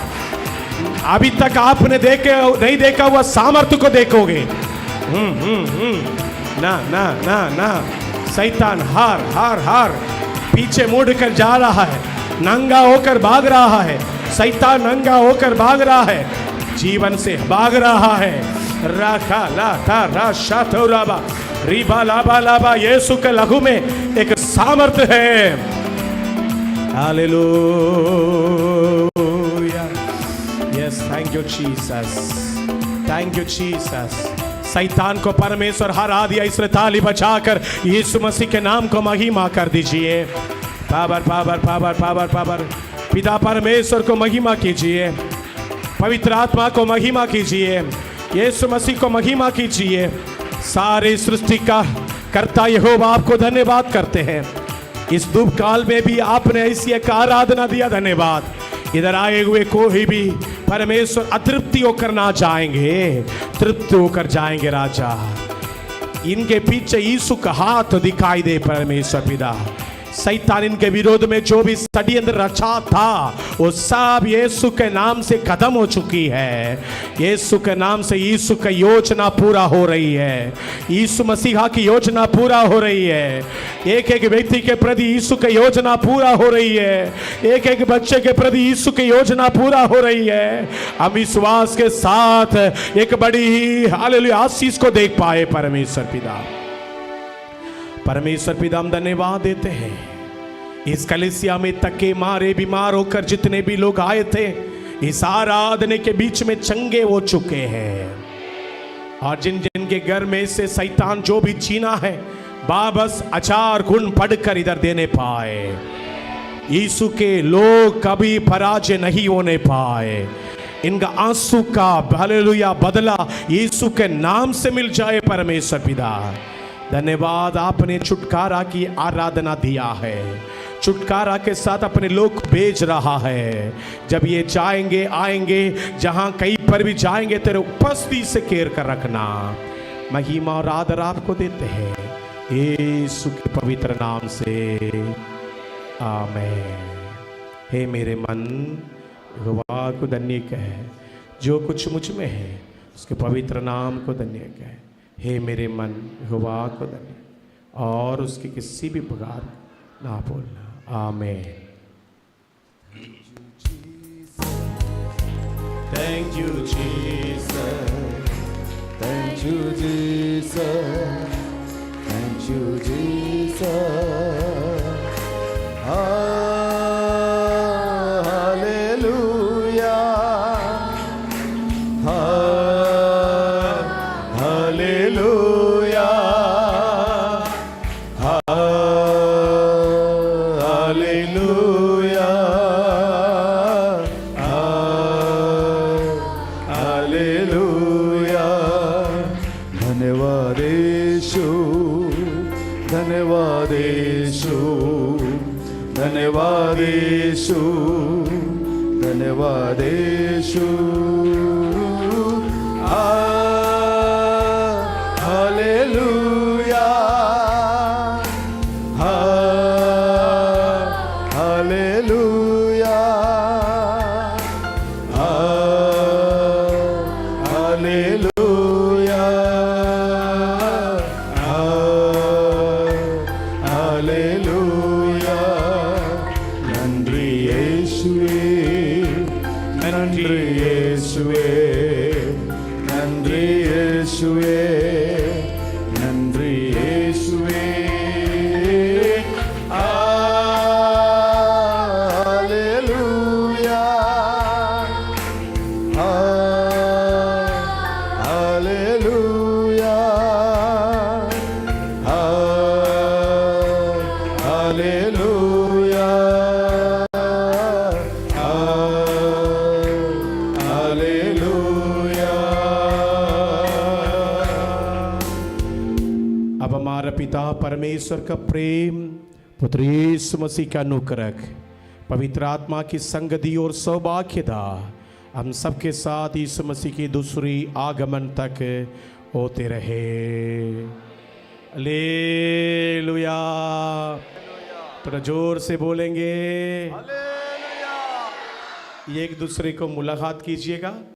अभी तक आपने नहीं देखा हुआ सामर्थ्य को देखोगे। ना ना ना ना, शैतान हार हार हार पीछे मुड़कर जा रहा है, नंगा होकर भाग रहा है, शैतान नंगा होकर भाग रहा है, जीवन से भाग रहा है। राखा ला था रा शाथोराबा, रिबा लाबा लाबा। यीशु के लहू में एक सामर्थ्य है, hallelujah. Yes, thank you Jesus, thank you Jesus. शैतान को परमेश्वर हरा दिया, इसलिए ताली बजाकर यीशु मसीह के नाम को महिमा कर दीजिए। Power power power power power. पिता परमेश्वर को महिमा कीजिए, पवित्र आत्मा को महिमा कीजिए, यीशु मसीह को महिमा कीजिए। सारे सृष्टि का कर्ता यहोवा आपको धन्यवाद करते हैं। इस दुख काल में भी आपने ऐसी एक आराधना दिया, धन्यवाद। इधर आए हुए कोई भी परमेश्वर अतृप्ति होकर ना जाएंगे, तृप्त होकर जाएंगे राजा। इनके पीछे यीशु का हाथ दिखाई दे परमेश्वर पिता। शैतान इनके विरोध में जो भी षड्यंत्र रचा था वो सब यीशु के नाम से खत्म हो चुकी है। यीशु के नाम से यीशु की योजना पूरा हो रही है, यीशु मसीहा की योजना पूरा हो रही है। एक एक व्यक्ति के प्रति यीशु की योजना पूरा हो रही है, एक एक बच्चे के प्रति यीशु की योजना पूरा हो रही है। हम विश्वास के साथ एक बड़ी ही हालेलुया आशीष को देख पाए परमेश्वर पिता। परमेश्वर पिता हम धन्यवाद देते हैं। इस कलीसिया में तके मारे बीमार होकर जितने भी लोग आए थे, इस आराधने के बीच में चंगे हो चुके हैं। और जिन जिन के घर में से शैतान जो भी छीना है, बाबस अचार गुण पढ़कर इधर देने पाए। यीशु के लोग कभी पराजय नहीं होने पाए। इनका आंसू का हालेलुया बदला यीशु के नाम से मिल जाए परमेश्वर पिता। धन्यवाद, आपने छुटकारा की आराधना दिया है, छुटकारा के साथ अपने लोग भेज रहा है। जब ये जाएंगे आएंगे, जहां कहीं पर भी जाएंगे, तेरे उपस्थिति से केयर कर रखना। महिमा और आदर आपको देते हैं यीशु के पवित्र नाम से, आमीन। हे मेरे मन यहोवा को धन्य कह, जो कुछ मुझ में है उसके पवित्र नाम को धन्य कह। हे मेरे मन यहोवा को धन्य, और उसके किसी भी प्रकार ना बोलना। आमीन। Thank you Jesus, Thank you, Jesus. Thank you, Jesus. Hallelujah. Hallelujah. Hallelujah. Hallelujah. धन्यवाद यीशु, धन्यवाद यीशु, धन्यवाद यीशु, धन्यवाद यीशु। Hallelujah, hallelujah, hallelujah, hallelujah. நன்றி இயேசுவே, நன்றி இயேசுவே, நன்றி இயேசுவே, நன்றி இயேசுவே। ஹalleluya, ஹalleluya, ஹalleluya, ஹalleluya। अब हमारा पिता परमेश्वर का प्रेम, पुत्र यीशु मसीह का अनुग्रह, पवित्र आत्मा की संगति और सौभाग्यता हम सबके साथ यीशु मसीह की दूसरी आगमन तक होते रहे। हालेलुया। थोड़ा जोर से बोलेंगे, एक दूसरे को मुलाकात कीजिएगा।